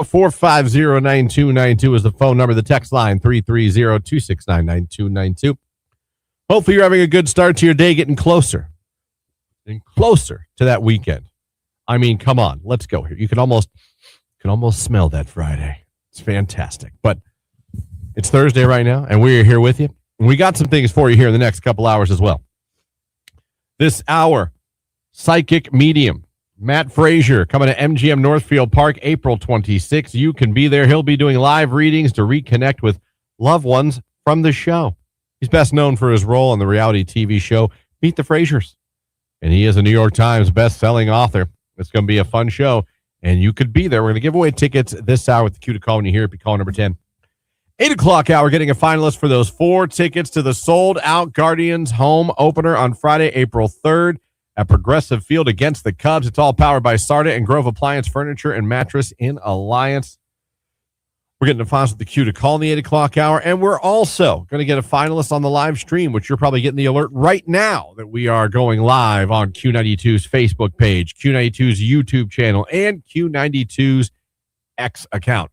450-9292 is the phone number. The text line, 330-269-9292. Hopefully you're having a good start to your day, getting closer and closer to that weekend. I mean, come on, let's go here. You can almost smell that Friday. It's fantastic. But it's Thursday right now, and we're here with you. And we got some things for you here in the next couple hours as well. This hour, psychic medium Matt Frazier coming to MGM Northfield Park April 26th. You can be there. He'll be doing live readings to reconnect with loved ones from the show. He's best known for his role on the reality TV show Meet the Fraziers. And he is a New York Times best-selling author. It's going to be a fun show, and you could be there. We're going to give away tickets this hour with the Q to call when you hear it. Be call number 10. 8 o'clock hour, getting a finalist for those 4 tickets to the sold-out Guardians home opener on Friday, April 3rd at Progressive Field against the Cubs. It's all powered by Sarda and Grove Appliance Furniture and Mattress in Alliance. We're getting a finalist with the Q to call in the 8 o'clock hour, and we're also going to get a finalist on the live stream, which you're probably getting the alert right now that we are going live on Q92's Facebook page, Q92's YouTube channel, and Q92's X account.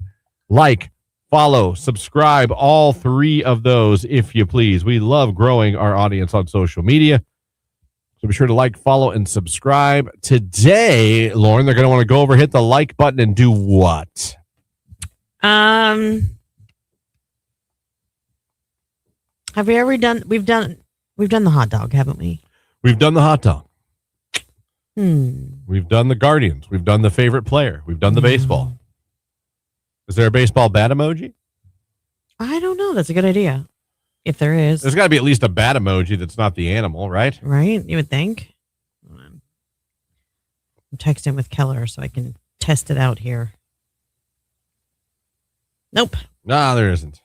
Like, follow, subscribe, all 3 of those, if you please. We love growing our audience on social media. So be sure to like, follow, and subscribe. Today, Lauren, they're going to want to go over, hit the like button, and do what? Have we ever done? We've done the hot dog, haven't we? We've done the hot dog. We've done the Guardians. We've done the favorite player. We've done the baseball. Is there a baseball bat emoji? I don't know. That's a good idea. If there is, there's got to be at least a bat emoji that's not the animal, right? Right. You would think. I'm texting with Keller so I can test it out here. Nope. Nah, there isn't.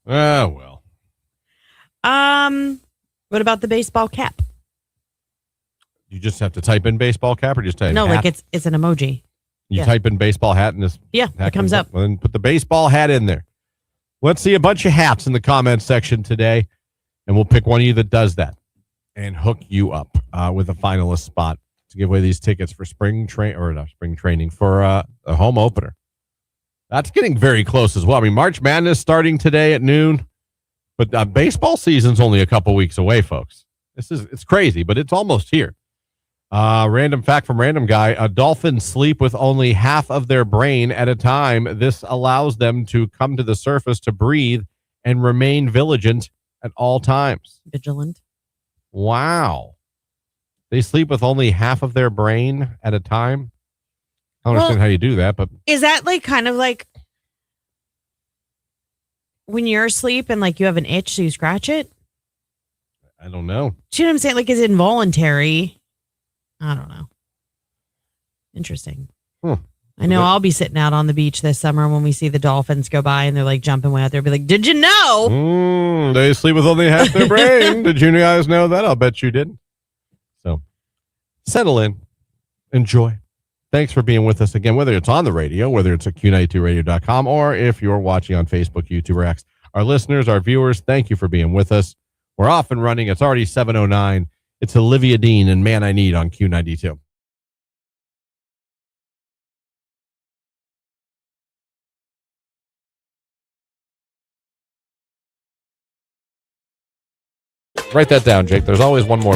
Oh, well. What about the baseball cap? You just have to type in baseball cap or just type no, hat? like it's an emoji. You type in baseball hat and this it comes up. Well, then put the baseball hat in there. Let's see a bunch of hats in the comments section today, and we'll pick one of you that does that and hook you up with a finalist spot to give away these tickets for spring training for a home opener. That's getting very close as well. I mean, March Madness starting today at noon, but baseball season's only a couple weeks away, folks. It's crazy, but it's almost here. Random fact from Random Guy, dolphins sleep with only half of their brain at a time. This allows them to come to the surface to breathe and remain vigilant at all times. Vigilant. Wow. They sleep with only half of their brain at a time? I don't understand how you do that, but... Is that like kind of like when you're asleep and like you have an itch, so you scratch it? I don't know. See what I'm saying? Like, is it involuntary? I don't know. Interesting. I know I'll be sitting out on the beach this summer when we see the dolphins go by and they're like jumping way out there. Be like, did you know? They sleep with only half their brain. Did you guys know that? I'll bet you didn't. So settle in. Enjoy. Thanks for being with us again, whether it's on the radio, whether it's at Q92radio.com, or if you're watching on Facebook, YouTube, or X. Our listeners, our viewers, thank you for being with us. We're off and running. It's already 7:09. It's Olivia Dean and Man I Need on Q92. Write that down, Jake. There's always one more.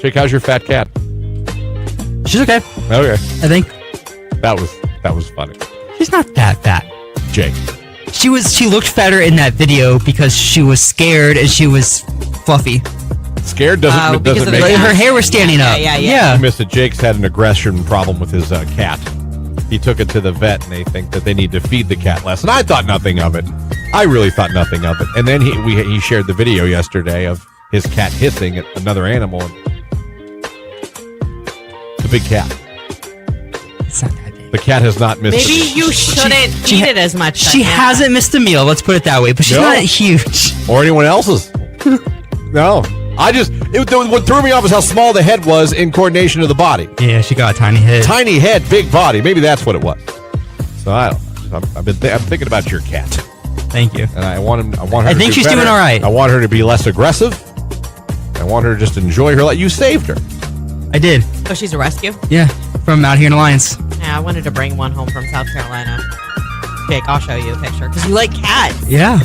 Jake, how's your fat cat? She's okay. Okay. I think. That was funny. She's not that fat. Jake. She looked fatter in that video because she was scared and she was fluffy. Scared doesn't make her hair was standing up. Yeah. You missed it. Jake's had an aggression problem with his cat. He took it to the vet, and they think that they need to feed the cat less. And I thought nothing of it. I really thought nothing of it. And then he shared the video yesterday of his cat hissing at another animal. It's a big cat. It's not that big. The cat has not missed. Maybe you shouldn't eat it as much. She hasn't missed a meal. Let's put it that way. But she's not huge. Or anyone else's. No. What threw me off is how small the head was in coordination of the body. Yeah, she got a tiny head. Tiny head, big body. Maybe that's what it was. So I don't know. I'm thinking about your cat. Thank you. And I want her. I think she's doing all right. I want her to be less aggressive. I want her to just enjoy her life. You saved her. I did. Oh, she's a rescue? Yeah, from out here in Alliance. Yeah, I wanted to bring one home from South Carolina. Jake, I'll show you a picture because you like cats. Yeah.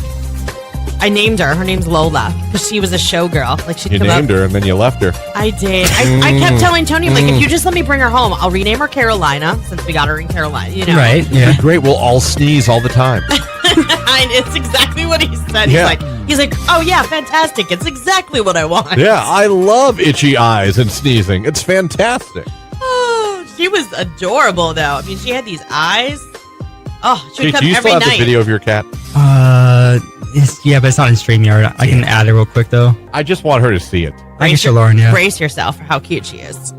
I named her. Her name's Lola because she was a showgirl. Like she'd You come named up. her and then you left her. I did. I kept telling Tony, like, if you just let me bring her home, I'll rename her Carolina since we got her in Carolina. You know, Right. Yeah. Great. We'll all sneeze all the time. And it's exactly what he said. Yeah. He's like, oh yeah, fantastic. It's exactly what I want. Yeah, I love itchy eyes and sneezing. It's fantastic. Oh, she was adorable though. I mean, she had these eyes. Oh, she would Kate, come do you every still have night. the video of your cat? Yeah, but it's not in StreamYard. I can add it real quick though. I just want her to see it. I can show Lauren. Yeah. Brace yourself for how cute she is.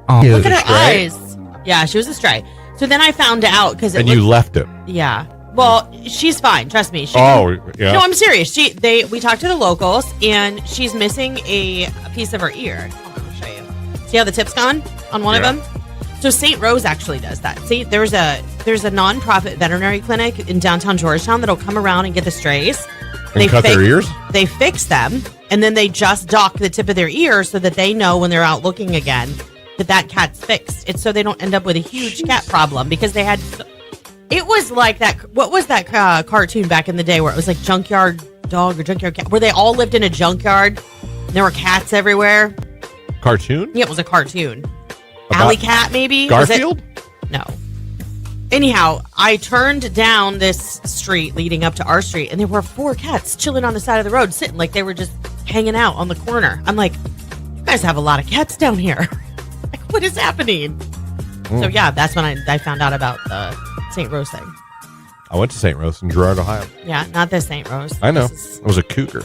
Oh, Look at her stray? eyes. Yeah, she was a stray. So then I found out because And you left it. Yeah. Well, she's fine. Trust me. Oh, yeah. No, I'm serious. We talked to the locals, and she's missing a piece of her ear. Hold on, I'll show you. See how the tip's gone on one of them? So St. Rose actually does that. See, there's a nonprofit veterinary clinic in downtown Georgetown that'll come around and get the strays. And cut their ears? They fix them, and then they just dock the tip of their ear so that they know when they're out looking again that cat's fixed. It's so they don't end up with a huge cat problem because they had. It was like that. What was that cartoon back in the day where it was like Junkyard Dog or Junkyard Cat, where they all lived in a junkyard? And there were cats everywhere. Cartoon? Yeah, it was a cartoon. About Alley Cat, maybe? Garfield? No. Anyhow, I turned down this street leading up to our street, and there were 4 cats chilling on the side of the road, sitting like they were just hanging out on the corner. I'm like, you guys have a lot of cats down here. Like, what is happening? So, yeah, that's when I found out about the St. Rose thing. I went to St. Rose in Girard, Ohio. Yeah, not the St. Rose. I know. This is- It was a cougar.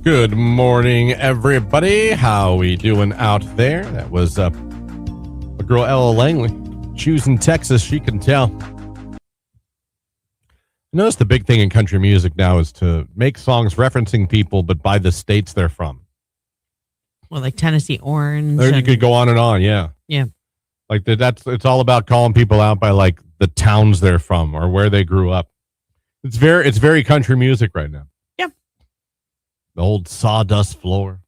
Good morning, everybody. How we doing out there? That was a girl, Ella Langley. She's in Texas, she can tell. I notice the big thing in country music now is to make songs referencing people, but by the states they're from. Well, like Tennessee Orange. Or you could go on and on, yeah. Yeah. Like it's all about calling people out by like the towns they're from or where they grew up. It's very country music right now. Yeah. The old sawdust floor.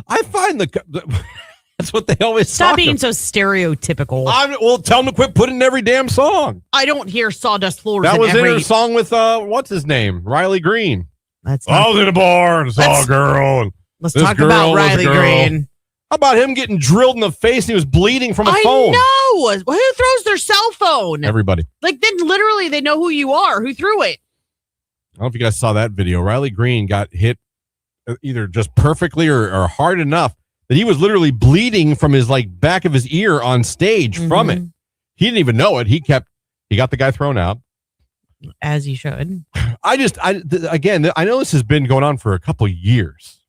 I find that's what they always Stop being so stereotypical. Well, tell them to quit putting in every damn song. I don't hear sawdust floors. That was in her song with what's his name, Riley Green. I was in a bar and saw a girl. And let's talk about Riley Green. How about him getting drilled in the face and he was bleeding from a phone? I know. Who throws their cell phone? Everybody. Like, then literally they know who you are. Who threw it? I don't know if you guys saw that video. Riley Green got hit either just perfectly or hard enough that he was literally bleeding from his like back of his ear on stage from it. He didn't even know it. He got the guy thrown out. As you should. Again, I know this has been going on for a couple years.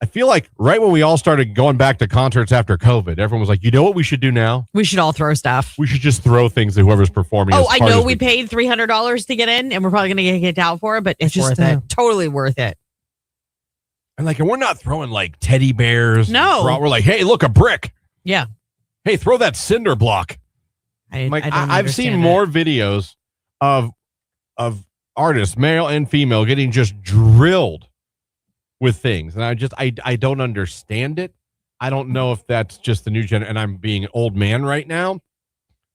I feel like right when we all started going back to concerts after COVID, everyone was like, you know what we should do now? We should all throw stuff. We should just throw things at whoever's performing. Oh, I know we paid $300 to get in and we're probably going to get kicked out for it, but it's worth it. Totally worth it. And we're not throwing like teddy bears. No. We're like, hey, look, a brick. Yeah. Hey, throw that cinder block. I've seen more videos of artists, male and female, getting just drilled with things, and I don't understand it. I don't know if that's just the new gen, and I'm being an old man right now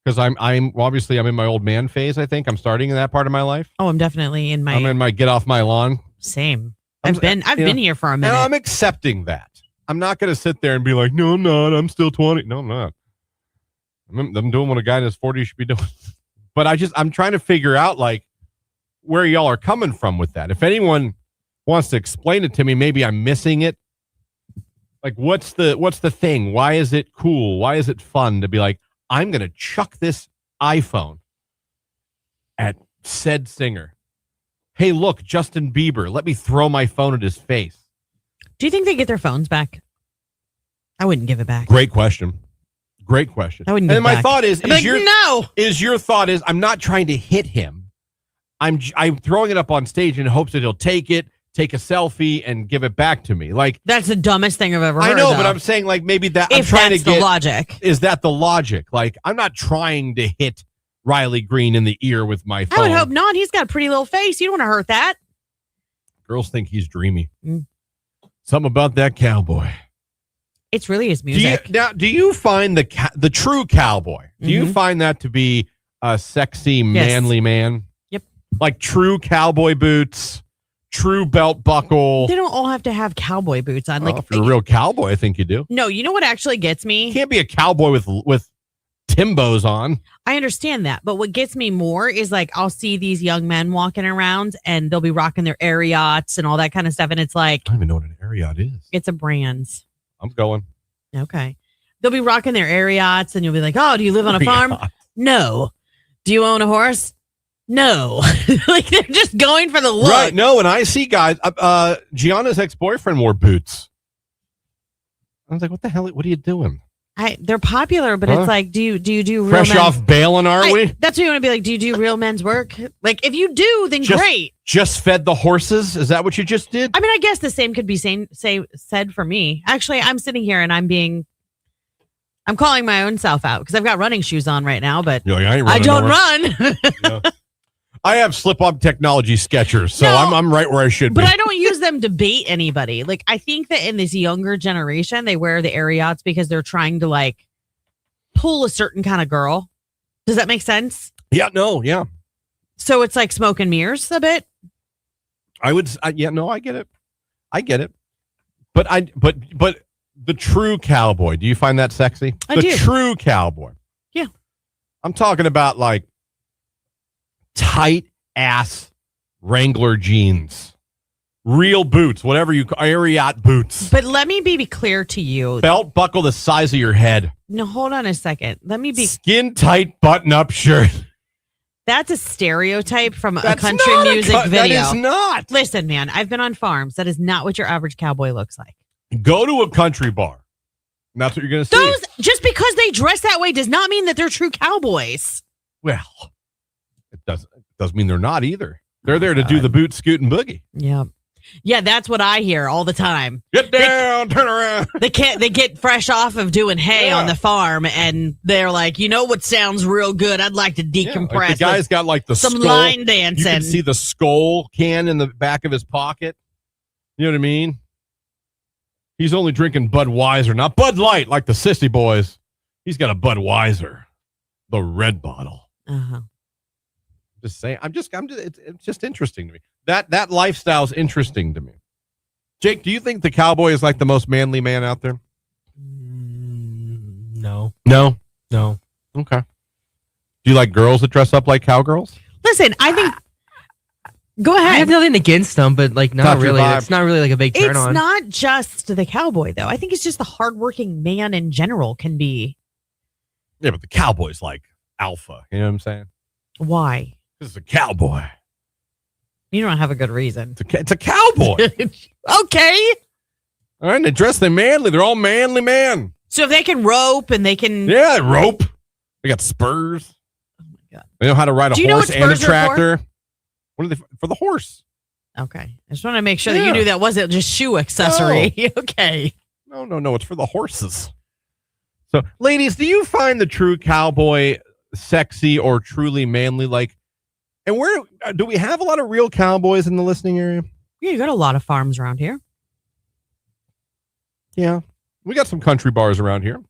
because I'm obviously I'm in my old man phase. I think I'm starting in that part of my life. Oh, I'm definitely in my get off my lawn. Same. I've been here for a minute. And I'm accepting that. I'm not going to sit there and be like, no, I'm not. I'm still 20. No, I'm not. I'm doing what a guy in his 40s should be doing. But I'm trying to figure out like where y'all are coming from with that. If anyone wants to explain it to me, maybe I'm missing it. Like, what's the thing? Why is it cool? Why is it fun to be like, I'm going to chuck this iPhone at said singer? Hey, look, Justin Bieber, let me throw my phone at his face. Do you think they get their phones back? I wouldn't give it back. Great question. I wouldn't. And my thought is your thought is I'm not trying to hit him. I'm throwing it up on stage in hopes that he'll take it, take a selfie, and give it back to me. Like, that's the dumbest thing I've ever heard. I know, but I'm saying like maybe that if I'm trying that's to get the logic. Is that the logic? Like, I'm not trying to hit Riley Green in the ear with my phone. I would hope not. He's got a pretty little face. You don't want to hurt that. Girls think he's dreamy. Something about that cowboy. It's really his music. Do you find the true cowboy? Do you find that to be a sexy, manly man? Yep. Like true cowboy boots, true belt buckle. They don't all have to have cowboy boots on. If you're a real cowboy, I think you do. No, you know what actually gets me? You can't be a cowboy with Timbos on. I understand that, but what gets me more is like I'll see these young men walking around and they'll be rocking their Ariats and all that kind of stuff, and it's like I don't even know what an Ariat is. It's a brand. I'm going. Okay. They'll be rocking their Ariats and you'll be like, oh, do you live on a farm? No. Do you own a horse? No. Like they're just going for the look. Right. No, and I see guys. Gianna's ex-boyfriend wore boots. I was like, what the hell? What are you doing? They're popular, but it's like, do you do real Fresh men? off bailing, are we? That's what you want to be like. Do you do real men's work? Like, if you do, then great. Just fed the horses? Is that what you just did? I mean, I guess the same could be said for me. Actually, I'm sitting here and I'm calling my own self out because I've got running shoes on right now, but You're like, I don't run. Yeah. I have slip-on technology Skechers, so No, I'm right where I should be. But I don't use them to bait anybody. Like, I think that in this younger generation, they wear the Ariats because they're trying to like pull a certain kind of girl. Does that make sense? Yeah, no, yeah. So it's like smoke and mirrors a bit. I get it. I get it. But the true cowboy, do you find that sexy? I do. The true cowboy. Yeah. I'm talking about like tight ass Wrangler jeans, real boots, whatever Ariat boots. But let me be clear to you. Belt buckle the size of your head. No, hold on a second. Let me be. Skin tight button up shirt. That's a stereotype from a That's country not music video. That is not. Listen, man, I've been on farms. That is not what your average cowboy looks like. Go to a country bar. And that's what you're going to see. Just because they dress that way does not mean that they're true cowboys. Well, it doesn't mean they're not either. They're there to do the boot, scoot, and boogie. Yeah. Yeah, that's what I hear all the time. Get down, turn around. They get fresh off of doing hay on the farm, and they're like, you know what sounds real good? I'd like to decompress. Like the guy's got like the some skull. line dancing. You can see the skull can in the back of his pocket. You know what I mean? He's only drinking Budweiser, not Bud Light like the sissy boys. He's got a Budweiser, the red bottle. Uh-huh. Just saying. It's just interesting to me. That lifestyle's interesting to me. Jake, do you think the cowboy is like the most manly man out there? No. No. Okay. Do you like girls that dress up like cowgirls? Listen, I think. Go ahead. I have nothing against them, but like not Not your really. vibe. It's not really like a big turn It's on. not just the cowboy, though. I think it's just the hardworking man in general can be. Yeah, but the cowboy's like alpha. You know what I'm saying? Why? This is a cowboy. You don't have a good reason. It's a cowboy. Okay. All right, they dress them manly. They're all manly man. So if they can rope and they can. Yeah, rope. They got spurs. Oh my God. They know how to ride Do a you know horse what and a spurs are for? tractor. What are they for? The horse. Okay. I just want to make sure that you Yeah. knew that wasn't just shoe accessory. Okay. No. It's for the horses. So, ladies, do you find the true cowboy sexy or truly manly? Like, and where do we have a lot of real cowboys in the listening area? Yeah, you got a lot of farms around here. Yeah, we got some country bars around here.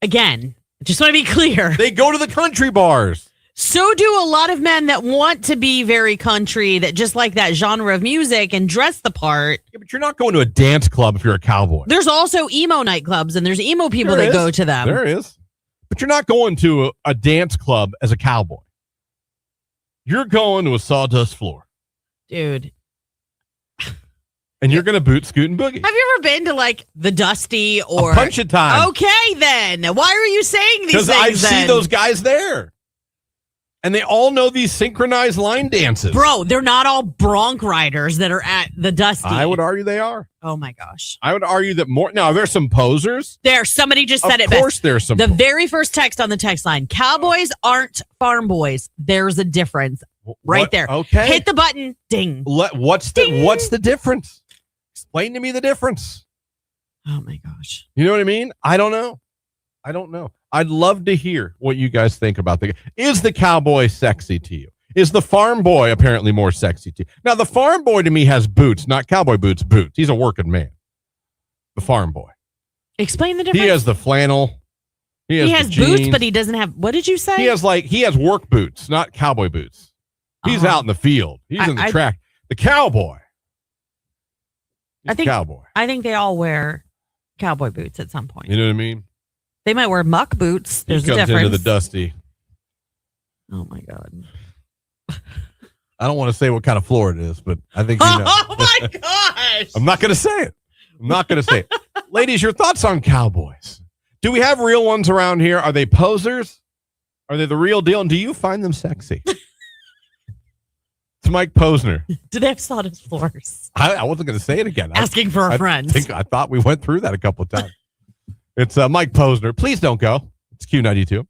Again, just want to be clear. They go to the country bars. So do a lot of men that want to be very country, that just like that genre of music and dress the part. Yeah, but you're not going to a dance club if you're a cowboy. There's also emo nightclubs, and there's emo people There that is. go to them. There is. But you're not going to a dance club as a cowboy. You're going to a sawdust floor. Dude. And you're going to boot, scoot, and boogie. Have you ever been to like the Dusty or A punch it time. Okay, then. Why are you saying these things? Because I see then? those guys there. And they all know these synchronized line dances. Bro, they're not all bronc riders that are at the Dusty. I would argue they are. Oh my gosh. I would argue that more. Now, there's some posers. Somebody just said Of it course best. there's some. The very first text on the text line. Cowboys aren't farm boys. There's a difference. Right What? there. Okay. Hit the button. Ding. What's the difference? Explain to me the difference. Oh my gosh. You know what I mean? I don't know. I'd love to hear what you guys think about is the cowboy sexy to you? Is the farm boy apparently more sexy to you? Now, the farm boy to me has boots, not cowboy boots, boots. He's a working man. The farm boy. Explain the difference. He has the flannel. He has the boots, jeans. but he doesn't have. What did you say? He has work boots, not cowboy boots. He's out in the field. He's in the track. The cowboy. I think cowboy. I think they all wear cowboy boots at some point. You know what I mean? They might wear muck boots. There's he a comes difference. into the Dusty. Oh my God. I don't want to say what kind of floor it is, but I think you know. Oh my gosh. I'm not going to say it. Ladies, your thoughts on cowboys? Do we have real ones around here? Are they posers? Are they the real deal? And do you find them sexy? Mike Posner. Do they have sawdust floors? I wasn't going to say it again. Asking for our friends. I thought we went through that a couple of times. It's Mike Posner. Please don't go. It's Q92.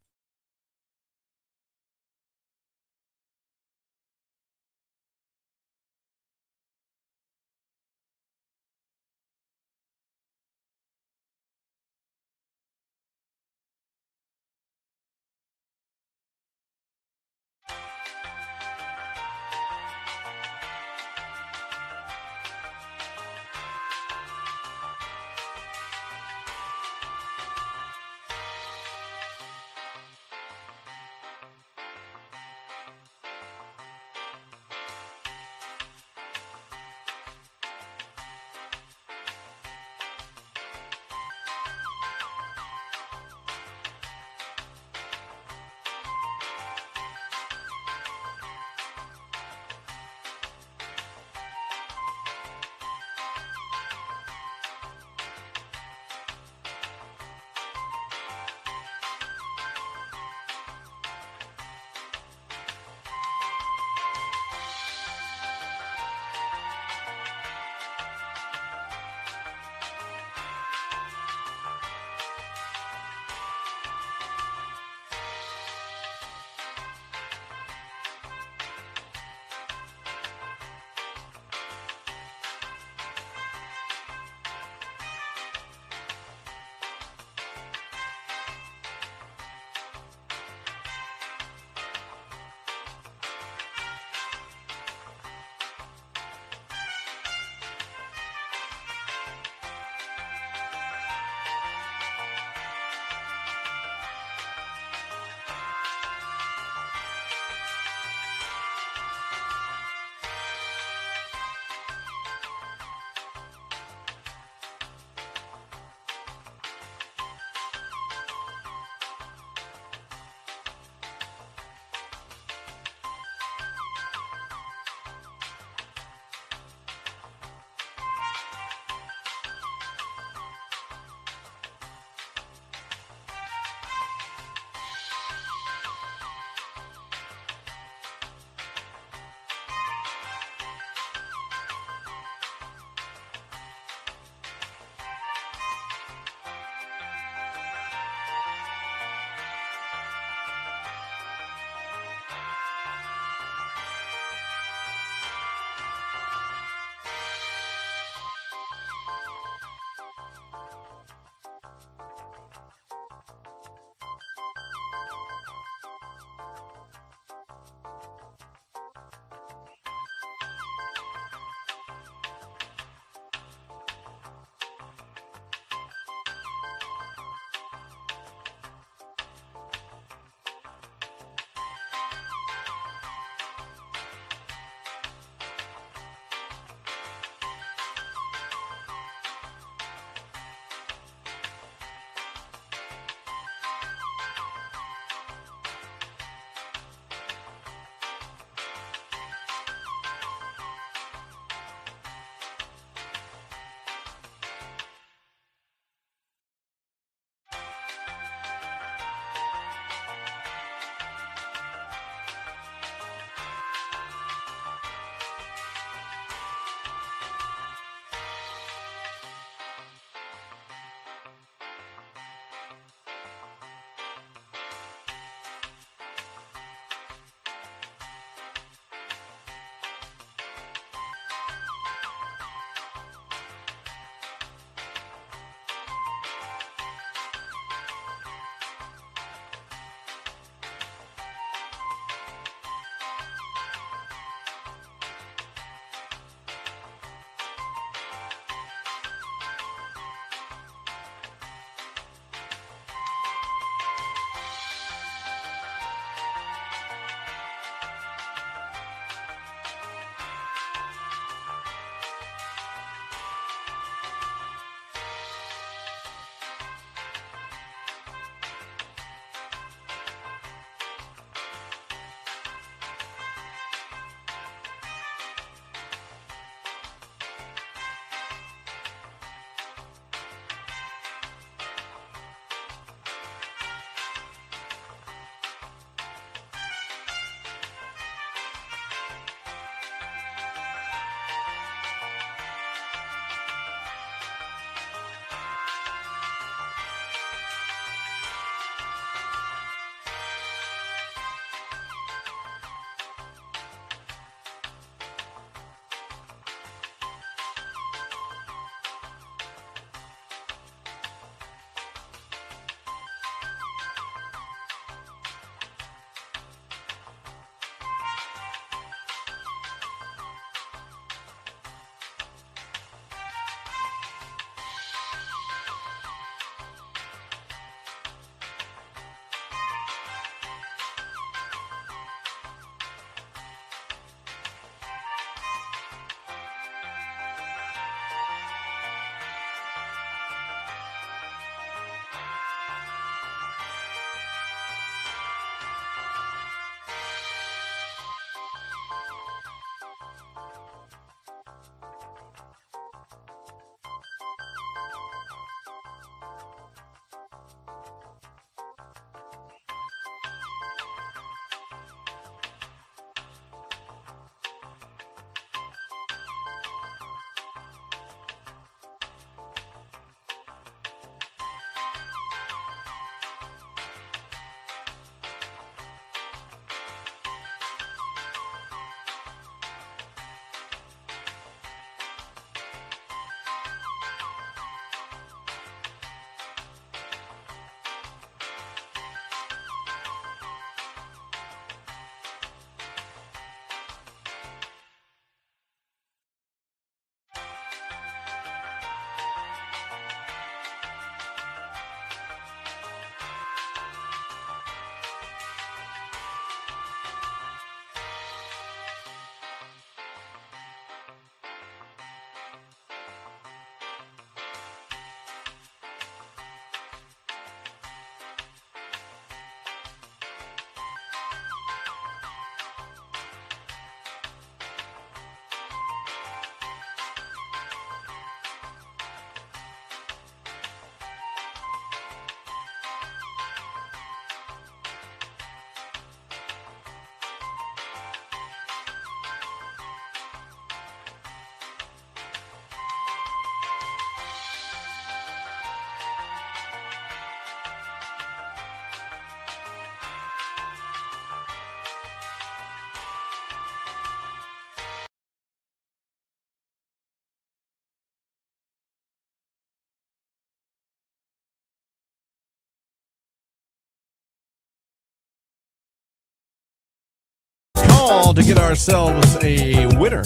call to get ourselves a winner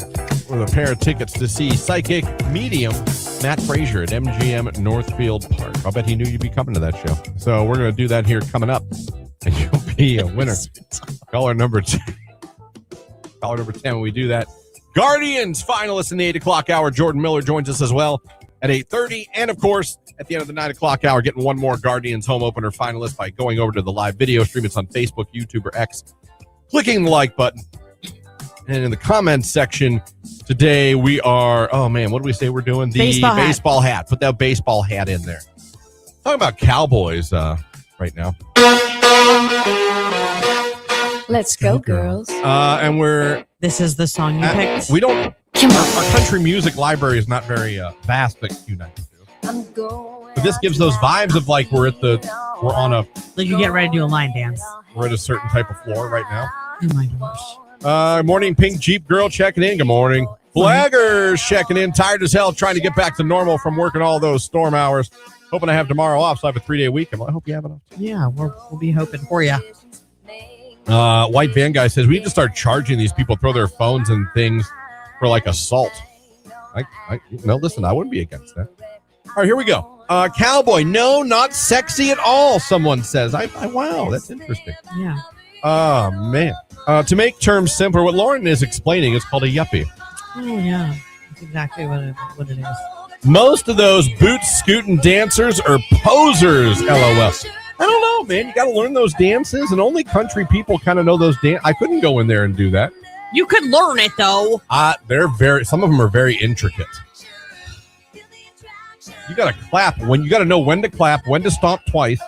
with a pair of tickets to see psychic medium Matt Frazier at MGM Northfield Park. I'll bet he knew you'd be coming to that show. So we're going to do that here coming up, and you'll be a winner. Caller number 10. Caller number 10 when we do that. Guardians finalists in the 8 o'clock hour. Jordan Miller joins us as well at 8:30. And, of course, at the end of the 9 o'clock hour, getting one more Guardians home opener finalist by going over to the live video stream. It's on Facebook, YouTube, or X. Clicking the like button. And in the comments section today, we are, oh, man, what do we say we're doing? The baseball hat. Put that baseball hat in there. Talking about Cowboys right now. Let's go, girls. And This is the song you picked? We don't. Our country music library is not very vast at Q92. But this gives those vibes of like we're on a. Like you get ready to do a line dance. We're at a certain type of floor right now. Oh my gosh. Morning, Pink Jeep Girl checking in. Good morning. Flaggers checking in. Tired as hell, trying to get back to normal from working all those storm hours. Hoping I have tomorrow off, so I have a 3-day weekend. Well, I hope you have enough. Yeah, we'll be hoping for you. White Van Guy says we need to start charging these people, throw their phones and things for like assault. No, listen, I wouldn't be against that. All right, here we go. Cowboy, no, not sexy at all, someone says. Wow, that's interesting. Yeah. Oh, man. To make terms simpler, what Lauren is explaining is called a yuppie. Oh, yeah. That's exactly what it is. Most of those boots scooting dancers are posers, LOL. I don't know, man. You got to learn those dances, and only country people kind of know those dances. I couldn't go in there and do that. You could learn it, though. Some of them are very intricate. You got to clap you got to know when to clap, when to stomp twice,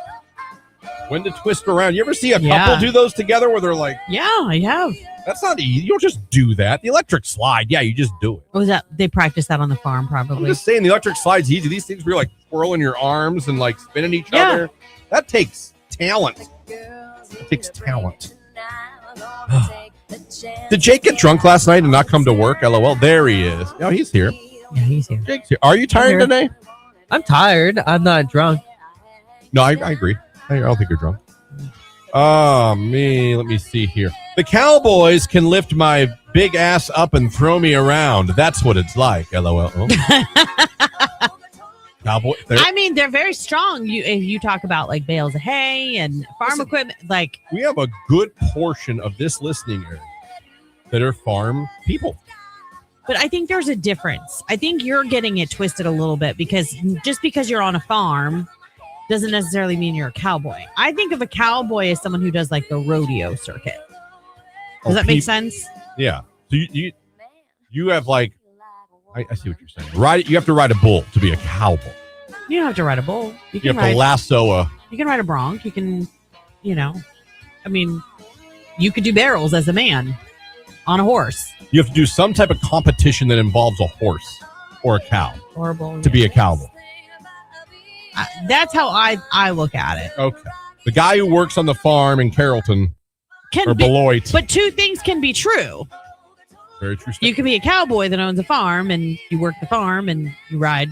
when to twist around. You ever see a couple do those together where they're like, yeah, I have. That's not easy. You don't just do that. The electric slide, yeah, you just do it. Was that they practice that on the farm? Probably. I'm just saying the electric slide's easy. These things where you're like twirling your arms and like spinning each other. That takes talent. It takes talent. Did Jake get drunk last night and not come to work? LOL. There he is. Oh, he's here. Yeah, he's here. Jake's here. Are you tired today? I'm tired. I'm not drunk. No, I agree. I don't think you're drunk. Oh, me. Let me see here. The Cowboys can lift my big ass up and throw me around. That's what it's like. LOL. Oh. Cowboy. I mean, they're very strong. If you talk about like bales of hay and farm equipment, like we have a good portion of this listening area that are farm people. But I think there's a difference. I think you're getting it twisted a little bit because just because you're on a farm doesn't necessarily mean you're a cowboy. I think of a cowboy as someone who does like the rodeo circuit. Does that make sense? Yeah. So you have like, I see what you're saying. You have to ride a bull to be a cowboy. You don't have to ride a bull. You have to lasso You can ride a bronc. You can, I mean, you could do barrels as a man on a horse. You have to do some type of competition that involves a horse or a cow to be a cowboy. That's how I look at it. Okay. The guy who works on the farm in Carrollton or Beloit. But two things can be true. Very true. You can be a cowboy that owns a farm and you work the farm and you ride,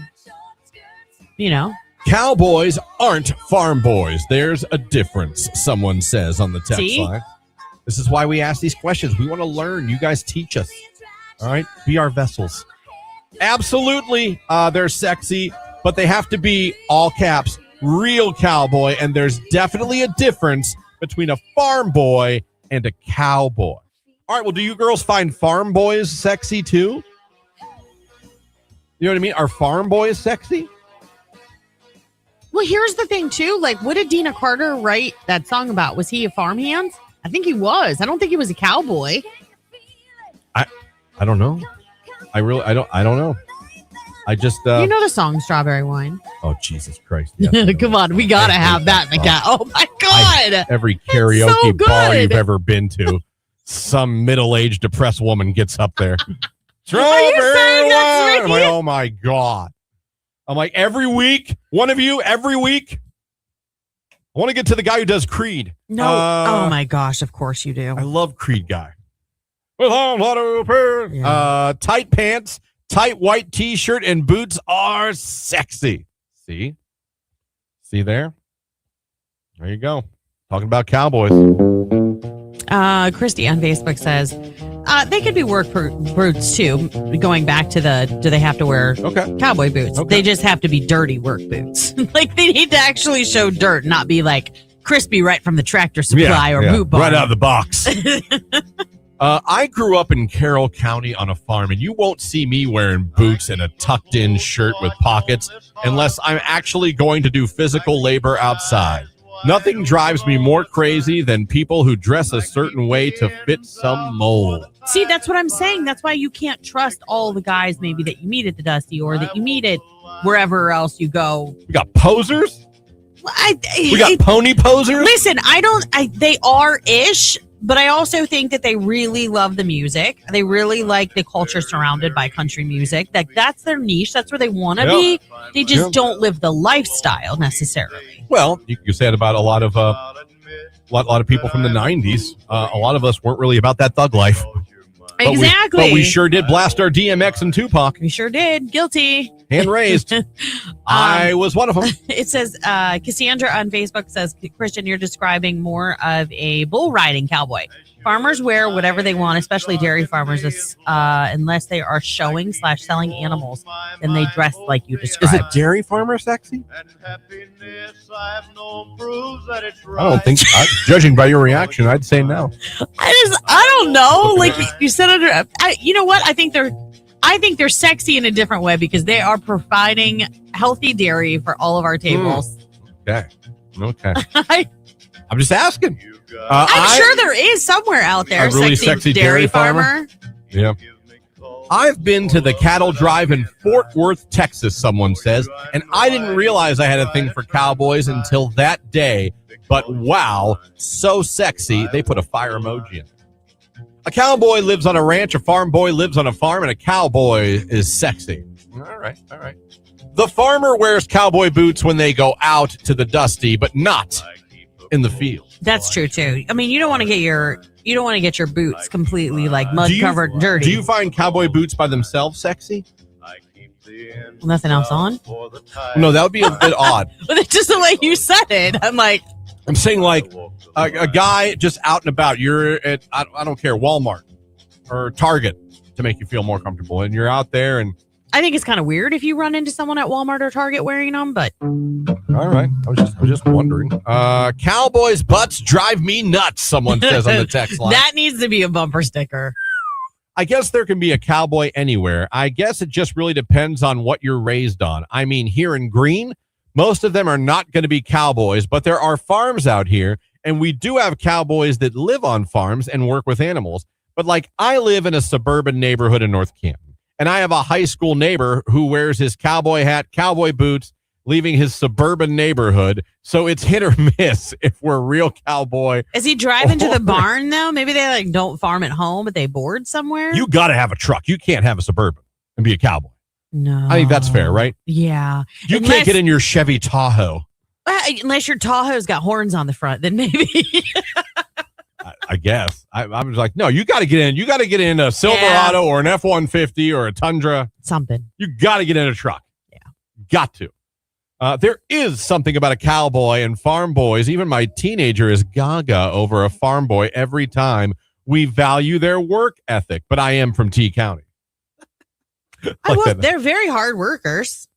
Cowboys aren't farm boys. There's a difference, someone says on the text line. This is why we ask these questions. We want to learn. You guys teach us. All right? Be our vessels. Absolutely, they're sexy, but they have to be, all caps, real cowboy, and there's definitely a difference between a farm boy and a cowboy. All right, well, do you girls find farm boys sexy too? You know what I mean? Are farm boys sexy? Well, here's the thing too. Like, what did Dina Carter write that song about? Was he a farmhand? I think he was. I don't think he was a cowboy. I don't know. I don't know. I just you know the song Strawberry Wine. Oh, Jesus Christ. Yes, come on, we gotta have that in the cat. Oh my God. Every karaoke bar you've ever been to, some middle-aged depressed woman gets up there. Strawberry Wine. I'm like, oh my God. I'm like, every week, one of you, every week. I want to get to the guy who does Creed. No. Oh my gosh, of course you do. I love Creed guy. With a lot of tight pants, tight white t-shirt, and boots are sexy. See there? There you go. Talking about cowboys. Christy on Facebook says they could be work boots too. Going back to do they have to wear cowboy boots? Okay. They just have to be dirty work boots. Like they need to actually show dirt, not be like crispy right from the Tractor Supply or Boot Barn. Right out of the box. I grew up in Carroll County on a farm, and you won't see me wearing boots and a tucked-in shirt with pockets unless I'm actually going to do physical labor outside. Nothing drives me more crazy than people who dress a certain way to fit some mold. See, that's what I'm saying. That's why you can't trust all the guys maybe that you meet at the Dusty or that you meet at wherever else you go. We got posers? We got pony posers? Listen, they are ish, but I also think that they really love the music. They really like the culture surrounded by country music. That's their niche. That's where they want to be. They just don't live the lifestyle necessarily. Well, you can say it about a lot of people from the 90s. A lot of us weren't really about that thug life. Exactly. But we sure did blast our DMX and Tupac. We sure did. Guilty. Hand raised. I was one of them. It says, Cassandra on Facebook says, Christian, you're describing more of a bull riding cowboy. Farmers wear whatever they want, especially dairy farmers, unless they are showing / selling animals. Then they dress like you described. Is a dairy farmer sexy? I don't think so. Judging by your reaction, I'd say no. I don't know. Like you said, you know what? I think they're sexy in a different way because they are providing healthy dairy for all of our tables. Okay. I'm just asking. I'm sure there is somewhere out there a really sexy dairy farmer. Yeah. I've been to the cattle drive in Fort Worth, Texas, someone says, and I didn't realize I had a thing for cowboys until that day. But wow, so sexy. They put a fire emoji in. A cowboy lives on a ranch, a farm boy lives on a farm, and a cowboy is sexy. All right. The farmer wears cowboy boots when they go out to the Dusty, but not in the field. That's true too. I mean, you don't want to get your boots completely like mud covered and dirty. Do you find cowboy boots by themselves sexy? Nothing else on? No, that would be a bit odd. But it's just the way you said it. I'm saying like a guy just out and about. You're at, I don't care, Walmart or Target to make you feel more comfortable. And you're out there and... I think it's kind of weird if you run into someone at Walmart or Target wearing them, but... All right. I was just wondering. Cowboys' butts drive me nuts, someone says on the text line. That needs to be a bumper sticker. I guess there can be a cowboy anywhere. I guess it just really depends on what you're raised on. I mean, here in Greene, most of them are not going to be cowboys, but there are farms out here, and we do have cowboys that live on farms and work with animals. But like, I live in a suburban neighborhood in North Canton. And I have a high school neighbor who wears his cowboy hat, cowboy boots, leaving his suburban neighborhood. So it's hit or miss if we're a real cowboy. Is he driving to the barn, though? Maybe they don't farm at home, but they board somewhere? You got to have a truck. You can't have a suburban and be a cowboy. No. I think that's fair, right? Yeah. You can't get in your Chevy Tahoe. Unless your Tahoe's got horns on the front, then maybe. I guess. I was like, no, you got to get in. You got to get in a Silverado or an F-150 or a Tundra. Something. You got to get in a truck. Yeah. Got to. There is something about a cowboy and farm boys. Even my teenager is gaga over a farm boy every time. We value their work ethic, but I am from T County. They're very hard workers.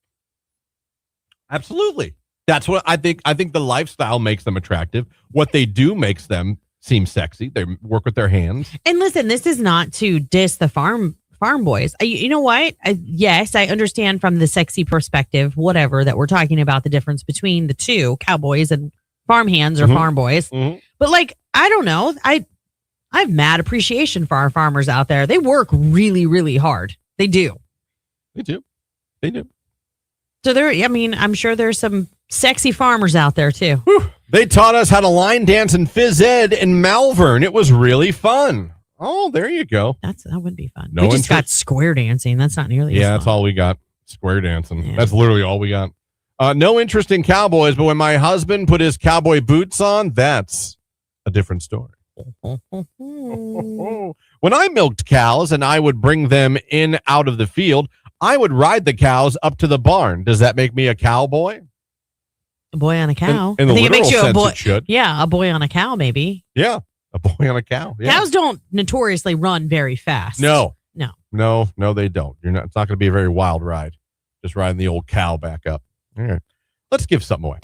Absolutely. That's what I think. I think the lifestyle makes them attractive. What they do makes them seem sexy. They work with their hands. And listen, this is not to diss the farm boys. You know what? Yes, I understand from the sexy perspective, whatever, that we're talking about the difference between the two, cowboys and farm hands or farm boys. Mm-hmm. But like, I don't know. I have mad appreciation for our farmers out there. They work really, really hard. They do. They do. So I'm sure there's some sexy farmers out there too. Whew. They taught us how to line dance in phys ed in Malvern. It was really fun. Oh, there you go. That would be fun. No we just got square dancing. That's not nearly as fun. That's all we got. Square dancing. Yeah. That's literally all we got. No interest in cowboys, but when my husband put his cowboy boots on, that's a different story. When I milked cows and I would bring them in out of the field, I would ride the cows up to the barn. Does that make me a cowboy? A boy on a cow. In the I think it literal makes you a sense, boy. it should. Yeah, a boy on a cow, maybe. Yeah. A boy on a cow. Yeah. Cows don't notoriously run very fast. No, No. they don't. It's not going to be a very wild ride. Just riding the old cow back up. All right. Let's give something away.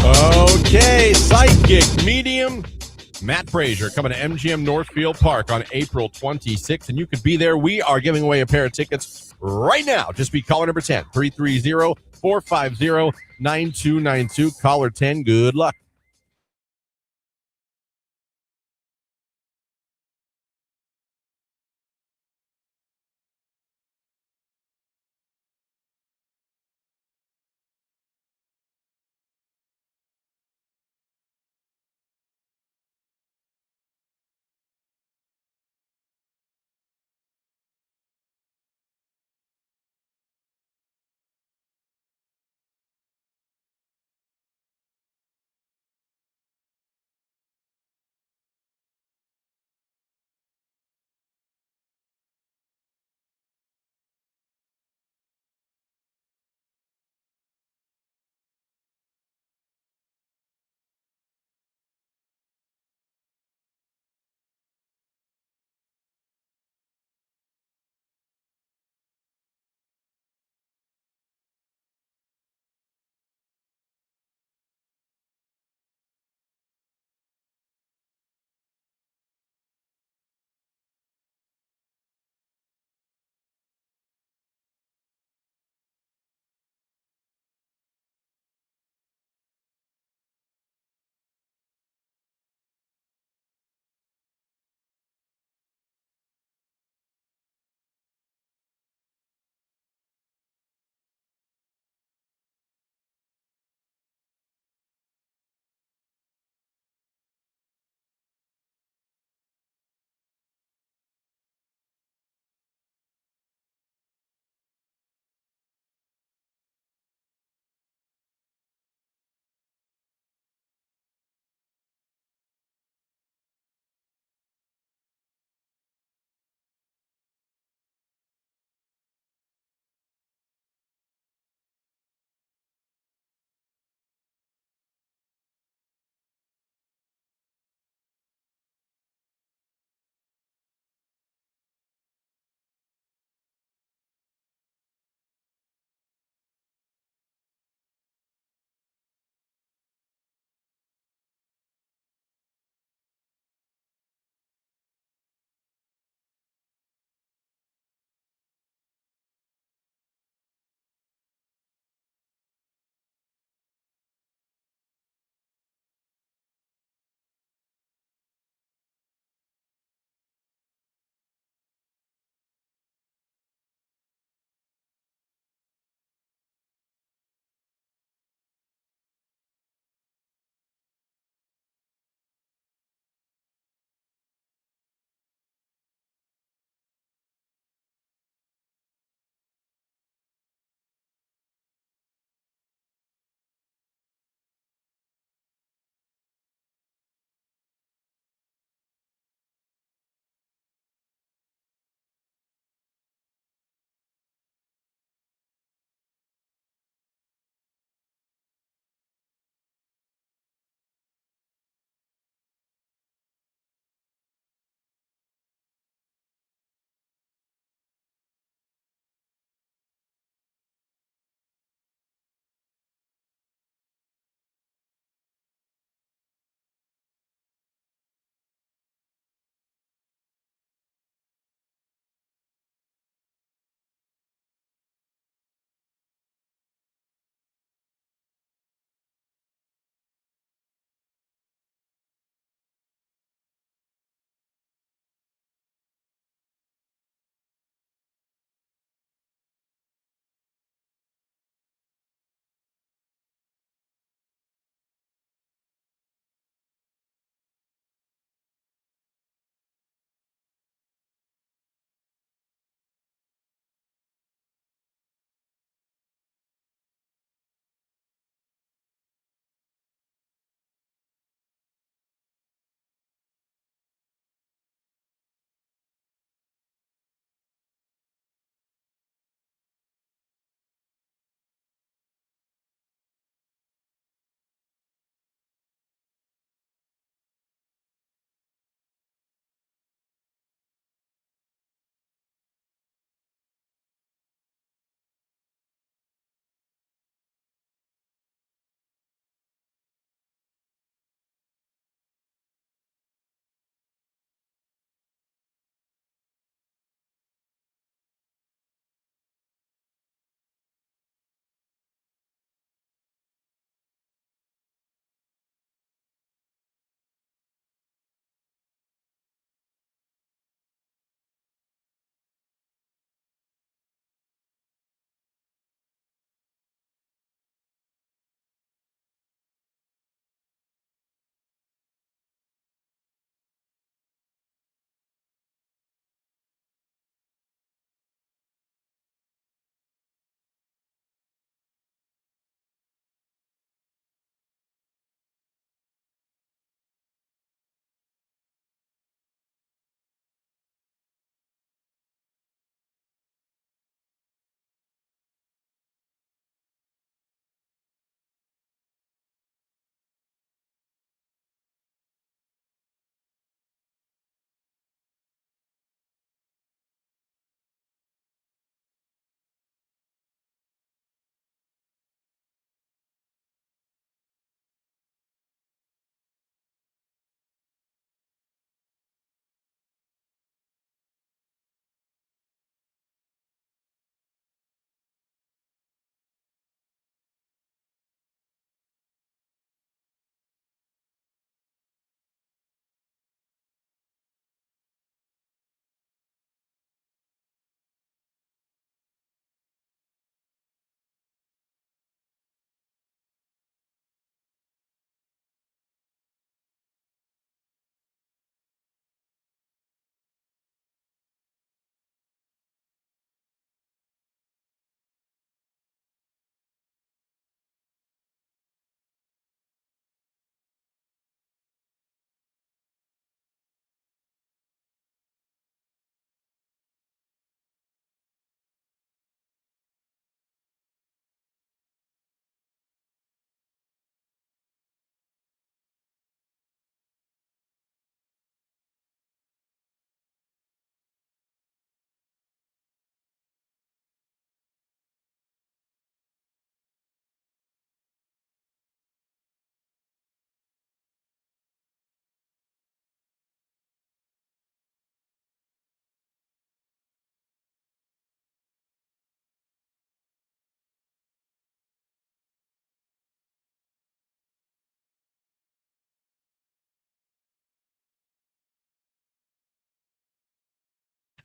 Okay, psychic medium Matt Frazier coming to MGM Northfield Park on April 26th, and you could be there. We are giving away a pair of tickets right now. Just be caller number 10, 330-450-9292. Caller 10, good luck.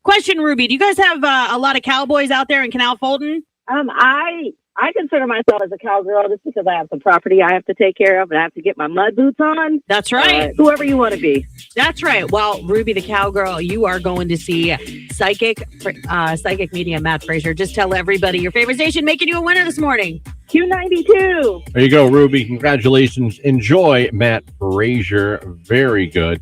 Question, Ruby. Do you guys have a lot of cowboys out there in Canal Fulton? I consider myself as a cowgirl just because I have some property I have to take care of and I have to get my mud boots on. That's right. Whoever you want to be. That's right. Well, Ruby the cowgirl, you are going to see psychic medium Matt Frazier. Just tell everybody your favorite station making you a winner this morning. Q92. There you go, Ruby. Congratulations. Enjoy Matt Frazier. Very good.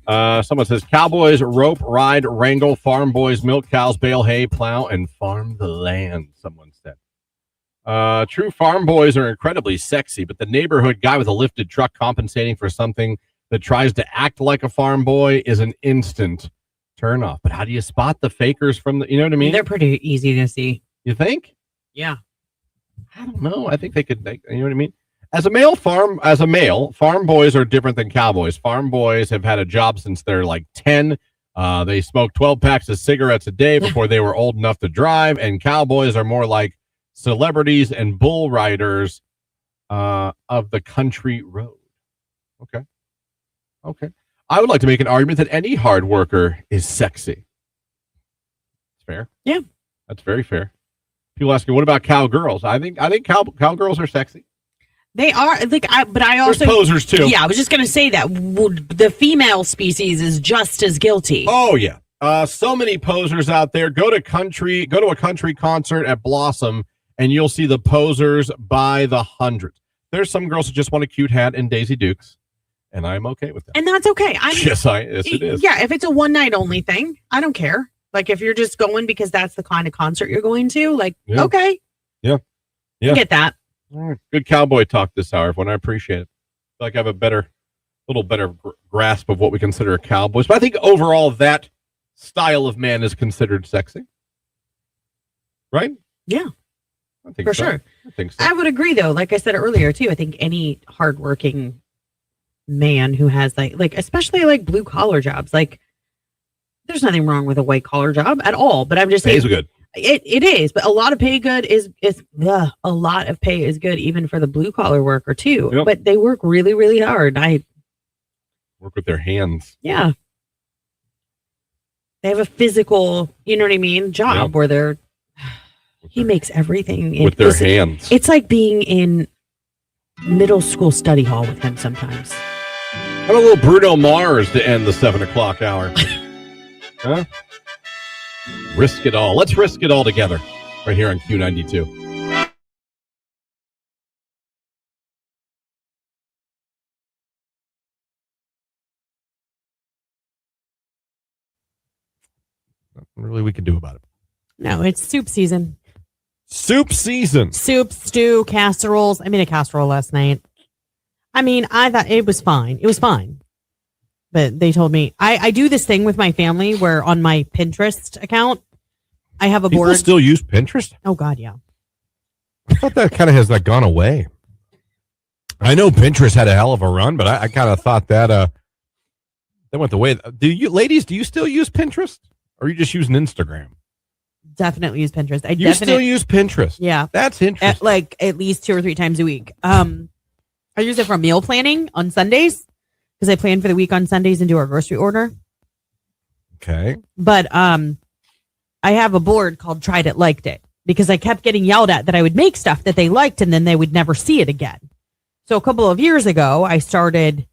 Someone says cowboys rope, ride, wrangle, farm boys, milk cows, bale hay, plow, and farm the land, someone said. True farm boys are incredibly sexy, but the neighborhood guy with a lifted truck compensating for something that tries to act like a farm boy is an instant turn off. But how do you spot the fakers from the, you know what I mean? They're pretty easy to see. You think? Yeah. I don't know. I think you know what I mean? As a male, farm boys are different than cowboys. Farm boys have had a job since they're like 10. They smoke 12 packs of cigarettes a day before they were old enough to drive. And cowboys are more like celebrities and bull riders of the country road. Okay. I would like to make an argument that any hard worker is sexy. It's fair. Yeah. That's very fair. People ask me, what about cowgirls? I think cowgirls are sexy. They are but I also There's posers too. Yeah, I was just going to say that the female species is just as guilty. Oh yeah. So many posers out there. Go to a country concert at Blossom and you'll see the posers by the hundreds. There's some girls who just want a cute hat and Daisy Dukes, and I'm okay with that. And that's okay. Yes, it is. Yeah, if it's a one night only thing, I don't care. Like if you're just going because that's the kind of concert you're going to, okay. Yeah. Get that. All right. Good cowboy talk this hour, everyone. I appreciate it. I feel like I have a little better grasp of what we consider cowboys. But I think overall that style of man is considered sexy. Right? Yeah. I think for so. sure. I think so. I would agree, though. Like I said earlier, too, I think any hardworking man who has especially like blue collar jobs, there's nothing wrong with a white collar job at all. But I'm just saying, pays good. It is, but a lot of pay good a lot of pay is good even for the blue collar worker too. Yep. But they work really, really hard. I work with their hands. Yeah. They have a physical, you know what I mean, job where he makes everything with their hands. It's like being in middle school study hall with him sometimes. Have a little Bruno Mars to end the 7:00 hour. Huh? Risk it all. Let's risk it all together right here on Q92. Nothing really we can do about it. No, it's soup season. Soup season. Soup, stew, casseroles. I made a casserole last night. I mean, I thought it was fine. It was fine. But they told me, I do this thing with my family where on my Pinterest account, I have a board. People still use Pinterest? Oh, God, yeah. I thought that kind of has gone away. I know Pinterest had a hell of a run, but I kind of thought that went the way. Do you still use Pinterest? Or are you just using Instagram? Definitely use Pinterest. Still use Pinterest? Yeah. That's interesting. At least 2 or 3 times a week. I use it for meal planning on Sundays because I plan for the week on Sundays and do our grocery order. Okay. But I have a board called Tried It, Liked It because I kept getting yelled at that I would make stuff that they liked and then they would never see it again. So a couple of years ago, I started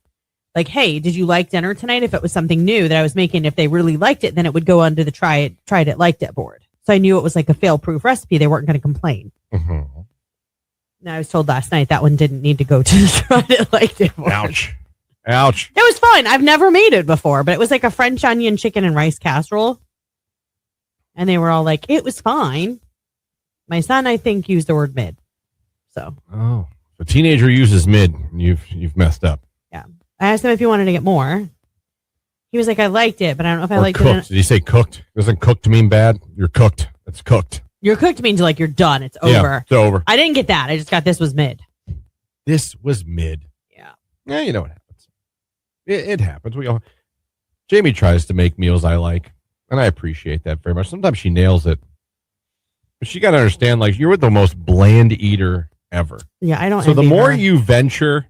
hey, did you like dinner tonight? If it was something new that I was making, if they really liked it, then it would go under the Tried It, Liked It board. So I knew it was like a fail-proof recipe. They weren't going to complain. Mm-hmm. Now, I was told last night that one didn't need to go to the Tried It, Liked It board. Ouch. It was fun. I've never made it before, but it was like a French onion, chicken, and rice casserole. And they were all like, it was fine. My son, I think, used the word mid. So. Oh. If a teenager uses mid, you've messed up. Yeah. I asked him if he wanted to get more. He was like, I liked it, but I don't know if I liked cooked. it. Did you say cooked? Doesn't cooked mean bad? You're cooked. It's cooked. You're cooked means you're done. It's over. Yeah, it's over. I didn't get that. I just got this was mid. This was mid. Yeah. Yeah, you know what happens. It happens. Jamie tries to make meals I like, and I appreciate that very much. Sometimes she nails it. But she got to understand, you're the most bland eater ever. Yeah, I don't. So the more you venture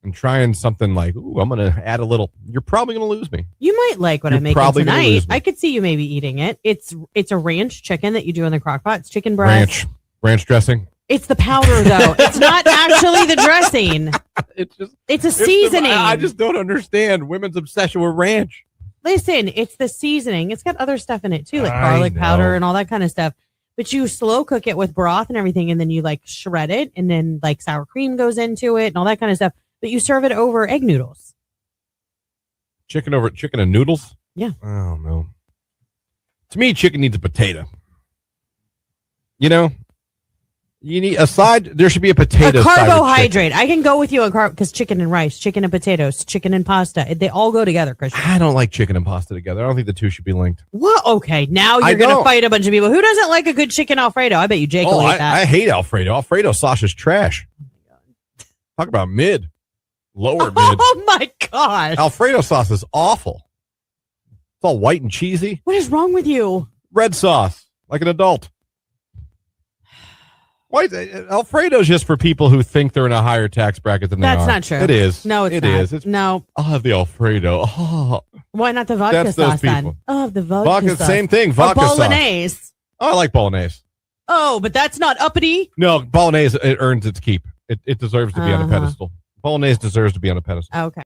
and trying something like, ooh, I'm going to add a little. You're probably going to lose me. You might like what You're I'm making probably gonna tonight. lose me. I could see you maybe eating it. It's a ranch chicken that you do in the crock pot. It's chicken breast. Ranch dressing. It's the powder though. It's not actually the dressing. It's a seasoning. I just don't understand women's obsession with ranch. Listen, it's the seasoning. It's got other stuff in it too, like I garlic know. powder and all that kind of stuff. But you slow cook it with broth and everything, and then you like shred it, and then like sour cream goes into it and all that kind of stuff. But you serve it over egg noodles. Chicken and noodles? Yeah. Oh, no. To me, chicken needs a potato. You know? You need a side. There should be a potato. A side of carbohydrate. I can go with you on carb because chicken and rice, chicken and potatoes, chicken and pasta. They all go together, Christian. I don't like chicken and pasta together. I don't think the two should be linked. What? Okay, now I you're going to don't. fight a bunch of people. Who doesn't like a good chicken Alfredo? I bet you Jake will eat that. I hate Alfredo. Alfredo sauce is trash. Talk about mid. Lower mid. Oh my gosh. Alfredo sauce is awful. It's all white and cheesy. What is wrong with you? Red sauce, like an adult. Why? Alfredo's just for people who think they're in a higher tax bracket than they are. That's not true. It is. No, it's It not. is. No. I'll have the Alfredo. Oh, Why not the vodka That's those sauce then? people. Oh, the vodka vodka, sauce. same thing. Or Vodka sauce. bolognese. Oh, I like bolognese. Oh, but that's not uppity. No, bolognese, it earns its keep. It deserves to be on a Uh-huh. pedestal. Bolognese deserves to be on a pedestal. Okay.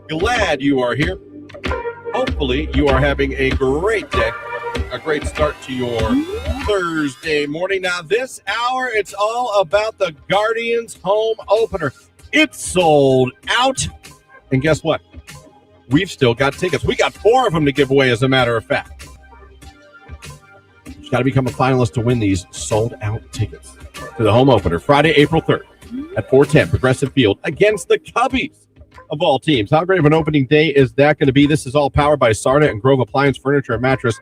Glad you are here. Hopefully, you are having a great day, a great start to your Thursday morning. Now, this hour, it's all about the Guardians home opener. It's sold out. And guess what? We've still got tickets. We got 4 of them to give away, as a matter of fact. You've got to become a finalist to win these sold-out tickets to the home opener, Friday, April 3rd at 410 Progressive Field against the Cubbies of all teams. How great of an opening day is that going to be? This is all powered by Sarda and Grove Appliance Furniture and Mattress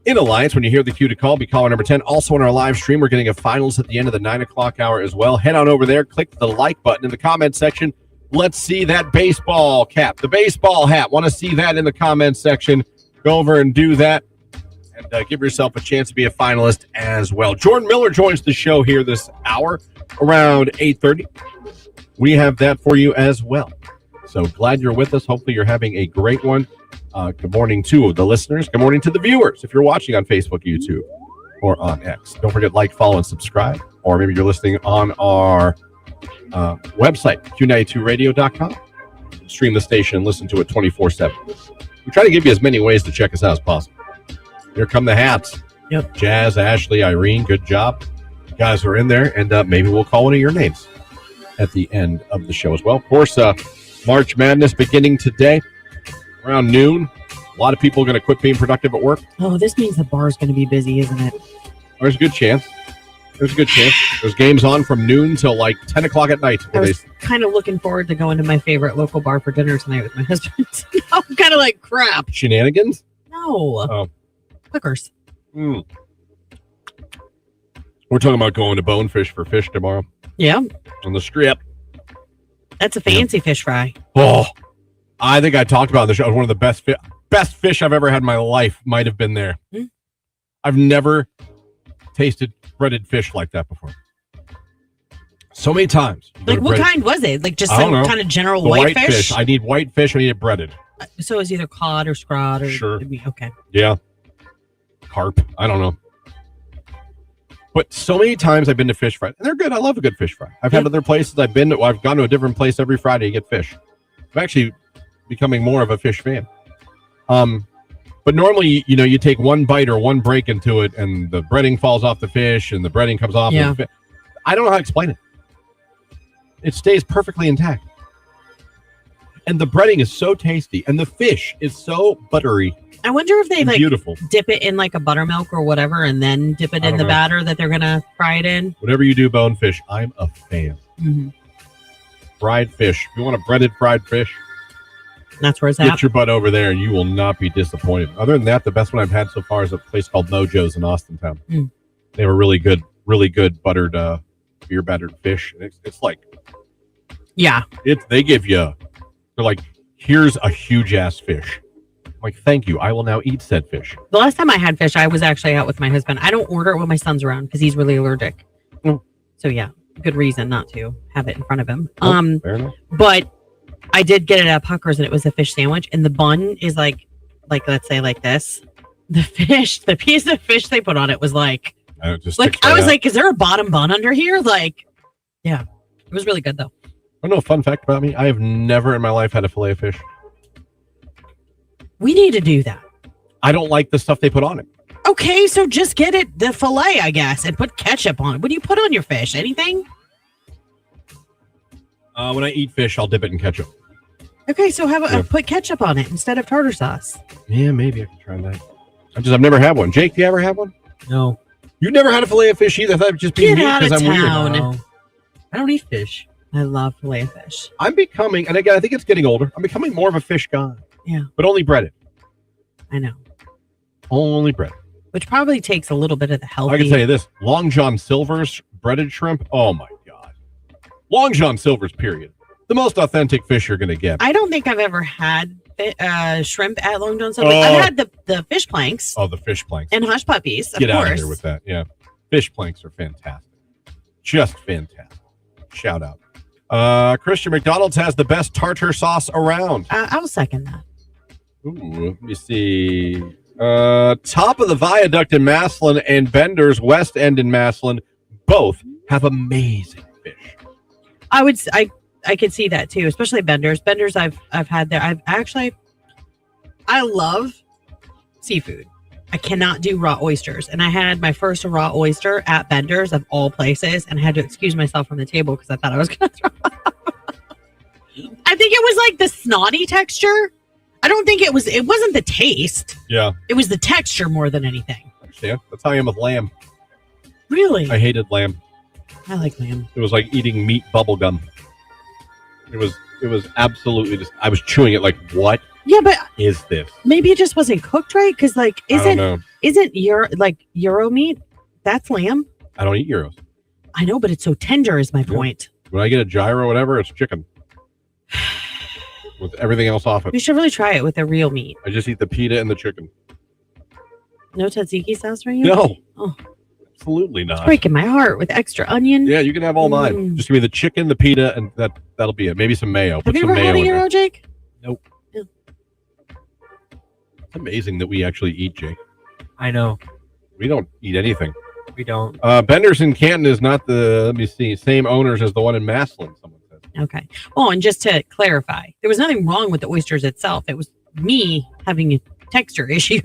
in Alliance. When you hear the cue to call, be caller number 10. Also on our live stream, we're getting a finalist at the end of the 9 o'clock hour as well. Head on over there, click the like button in the comment section. Let's see that baseball cap, the baseball hat. Want to see that in the comment section. Go over and do that. And give yourself a chance to be a finalist as well. Jordan Miller joins the show here this hour around 8:30. We have that for you as well. So glad you're with us. Hopefully you're having a great one. Good morning to the listeners. Good morning to the viewers. If you're watching on Facebook, YouTube, or on X, don't forget like, follow, and subscribe. Or maybe you're listening on our website, Q92radio.com. Stream the station and listen to it 24/7. We try to give you as many ways to check us out as possible. Here come the hats. Yep. Jazz, Ashley, Irene, good job. You guys are in there, and maybe we'll call one of your names at the end of the show as well. Of course, March Madness beginning today around noon. A lot of people are going to quit being productive at work. Oh, this means the bar is going to be busy, isn't it? There's a good chance. There's games on from noon till like 10 o'clock at night. I was kind of looking forward to going to my favorite local bar for dinner tonight with my husband. I'm kind of like, crap. Shenanigans? No. Oh. Hookers. We're talking about going to Bonefish for fish tomorrow. Yeah. On the Strip. That's a fancy fish fry. Oh, I think I talked about the show. One of the best fish I've ever had in my life might have been there. I've never tasted breaded fish like that before. So many times. Like, what kind was it? Like, just some kind of general white fish? I need white fish. I need it breaded. So it's either cod or scrod or... Sure. Okay. Yeah. Carp. I don't know. But so many times I've been to fish fry, and they're good. I love a good fish fry. I've had other places I've been to. I've gone to a different place every Friday to get fish. I'm actually becoming more of a fish fan. But normally, you take one bite or one break into it, and the breading falls off the fish, and the breading comes off. Yeah. I don't know how to explain it. It stays perfectly intact. And the breading is so tasty, and the fish is so buttery. I wonder if they beautiful. Dip it in like a buttermilk or whatever, and then dip it in the batter that they're gonna fry it in. Whatever you do, Bonefish, I'm a fan. Mm-hmm. Fried fish. If you want a breaded fried fish, that's where it's at. Get your butt over there, and you will not be disappointed. Other than that, the best one I've had so far is a place called Mojo's in Austintown. They have a really good buttered, beer battered fish. It's like, yeah, they give you. They're like, here's a huge ass fish. I'm like, thank you. I will now eat said fish. The last time I had fish, I was actually out with my husband. I don't order it when my son's around because he's really allergic. So yeah, good reason not to have it in front of him. Fair enough. But I did get it at Pucker's, and it was a fish sandwich, and the bun is like let's say like this. The piece of fish they put on it was like I was like, is there a bottom bun under here? Like, yeah, it was really good though. I know a fun fact about me. I have never in my life had a fillet of fish. We need to do that. I don't like the stuff they put on it. Okay, so just get it, the fillet, I guess, and put ketchup on it. What do you put on your fish? Anything? When I eat fish, I'll dip it in ketchup. Okay, so put ketchup on it instead of tartar sauce. Yeah, maybe I can try that. I've never had one. Jake, do you ever have one? No. You never had a fillet of fish either? I thought it would just be me because I'm weird. No. I don't eat fish. I love fillet of fish. I'm becoming, and again, I think it's getting older. I'm becoming more of a fish guy. Yeah. But only breaded. I know. Only breaded. Which probably takes a little bit of the healthy. I can tell you this. Long John Silver's breaded shrimp. Oh, my God. Long John Silver's, period. The most authentic fish you're going to get. I don't think I've ever had shrimp at Long John Silver's. I've had the fish planks. Oh, the fish planks. And hush puppies, Get out of here with that. Yeah. Fish planks are fantastic. Just fantastic. Shout out. Christian McDonald's has the best tartar sauce around. I'll second that. Ooh, let me see. Top of the Viaduct in Maslin and Bender's West End in Maslin both have amazing fish. I could see that too, especially Bender's. Bender's I've had there. I love seafood. I cannot do raw oysters. And I had my first raw oyster at Bender's of all places, and I had to excuse myself from the table because I thought I was going to throw up. I think it was like the snotty texture. I don't think it wasn't the taste. Yeah. It was the texture more than anything. I understand. That's how I am with lamb. Really? I hated lamb. I like lamb. It was like eating meat bubble gum. It was absolutely just, I was chewing it like, what but is this? maybe it just wasn't cooked right because like I don't know. isn't Euro meat? That's lamb. I don't eat gyros. I know, but it's so tender is my point. When I get a gyro or whatever, it's chicken. With everything else off it. You should really try it with the real meat. I just eat the pita and the chicken. No tzatziki sauce for you? No. Oh. Absolutely It's not. breaking my heart with extra onion. Yeah, you can have all mine. Just give me the chicken, the pita, and that'll be it. Maybe some mayo. Have Put you some ever mayo had a in there. Euro, Jake? Nope. No. It's amazing that we actually eat, Jake. I know. We don't eat anything. We don't. Bender's in Canton is not the, let me see, same owners as the one in Massillon, someone said. Okay. Oh, and just to clarify, there was nothing wrong with the oysters itself. It was me having a texture issue.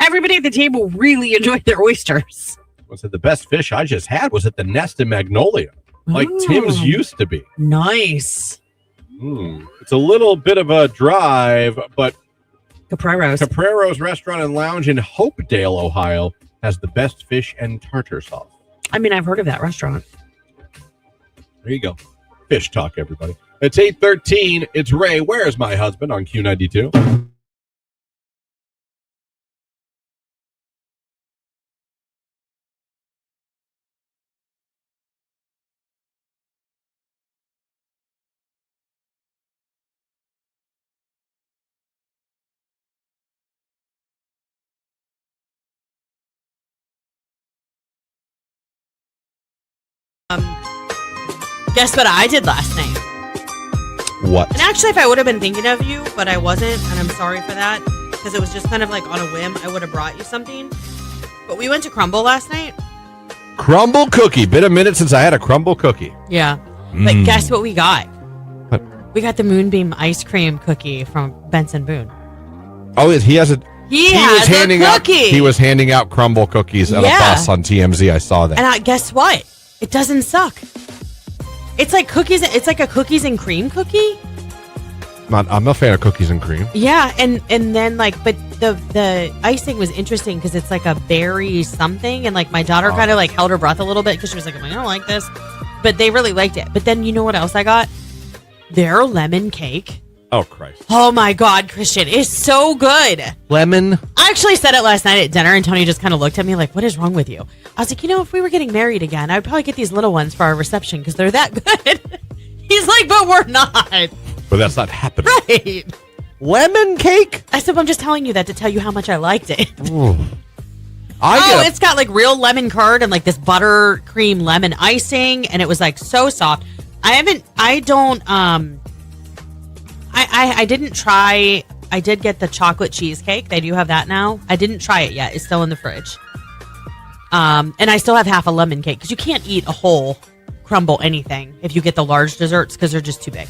Everybody at the table really enjoyed their oysters. Someone said the best fish I just had was at the Nest in Magnolia, like Oh. Tim's used to be. Nice. It's a little bit of a drive, but Capreros. Caprero's Restaurant and Lounge in Hopedale, Ohio, has the best fish and tartar sauce. I mean, I've heard of that restaurant. There you go. Fish talk, everybody. It's 8:13. It's Ray. Where's my husband on Q92? Guess what I did last night? What? And actually, if I would have been thinking of you, but I wasn't, and I'm sorry for that, because it was just kind of like on a whim, I would have brought you something. But we went to Crumble last night. Crumble cookie. Been a minute since I had a crumble cookie. Yeah. But guess what we got? What? We got the Moonbeam ice cream cookie from Benson Boone. Oh, he has a... He was has handing a out. cookie. He was handing out crumble cookies at a bus on TMZ. I saw that. And guess what? It doesn't suck. It's like cookies. It's like a cookies and cream cookie. I'm a fan of cookies and cream. Yeah, and then like, but the icing was interesting because it's like a berry something, and like my daughter kind of like held her breath a little bit because she was like, I don't like this, but they really liked it. But then you know what else I got? Their lemon cake. Oh, Christ. Oh my God, Christian, it's so good. Lemon. I actually said it last night at dinner, and Tony just kind of looked at me like, what is wrong with you? I was like, if we were getting married again, I'd probably get these little ones for our reception because they're that good. He's like, but we're not. But that's not happening. Right. Lemon cake? I said, I'm just telling you that to tell you how much I liked it. Ooh. It's got like real lemon curd and like this buttercream lemon icing, and it was like so soft. I didn't try. I did get the chocolate cheesecake. They do have that now. I didn't try it yet. It's still in the fridge. And I still have half a lemon cake because you can't eat a whole crumble anything if you get the large desserts because they're just too big.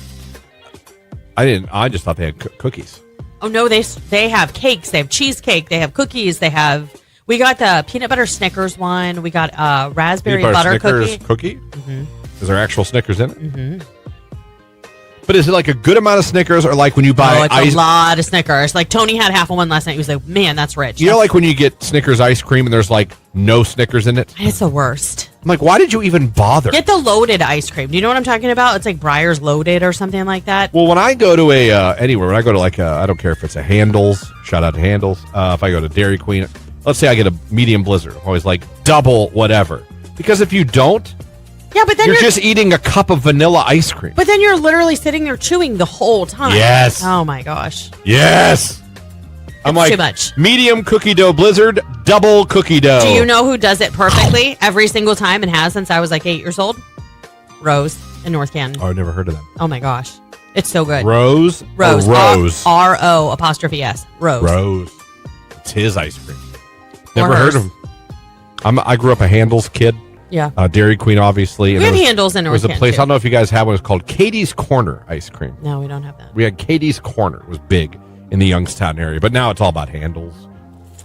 I just thought they had cookies. Oh no, they have cakes. They have cheesecake. They have cookies. We got the peanut butter Snickers one. We got raspberry butter Snickers cookie. Mm-hmm. Is there actual Snickers in it? Mm-hmm. But is it like a good amount of Snickers, or like when you buy it's a lot of Snickers. Like Tony had half of one last night. He was like, man, that's rich. You know, like when you get Snickers ice cream and there's like no Snickers in it? It's the worst. I'm like, why did you even bother? Get the loaded ice cream. Do you know what I'm talking about? It's like Breyer's Loaded or something like that. Well, when I go to anywhere, when I go to like I don't care if it's a Handles, shout out to Handles. If I go to Dairy Queen, let's say I get a medium Blizzard, I'm always like double whatever. Because if you don't, yeah, but then you're just eating a cup of vanilla ice cream. But then you're literally sitting there chewing the whole time. Yes. Oh my gosh. Yes. I'm like, too much. Medium cookie dough Blizzard, double cookie dough. Do you know who does it perfectly every single time and has since I was like 8 years old? Rose in North Canton. Oh, I've never heard of them. Oh my gosh. It's so good. Rose? Rose. Rose. R-O''S. Rose. Rose. It's his ice cream. Or Never heard hers. of him. I grew up a Handles kid. Yeah. Dairy Queen, obviously. We have Handles in There was North a place, Kent, I don't know if you guys have one, it was called Katie's Corner ice cream. No, we don't have that. We had Katie's Corner. It was big in the Youngstown area, but now it's all about Handles,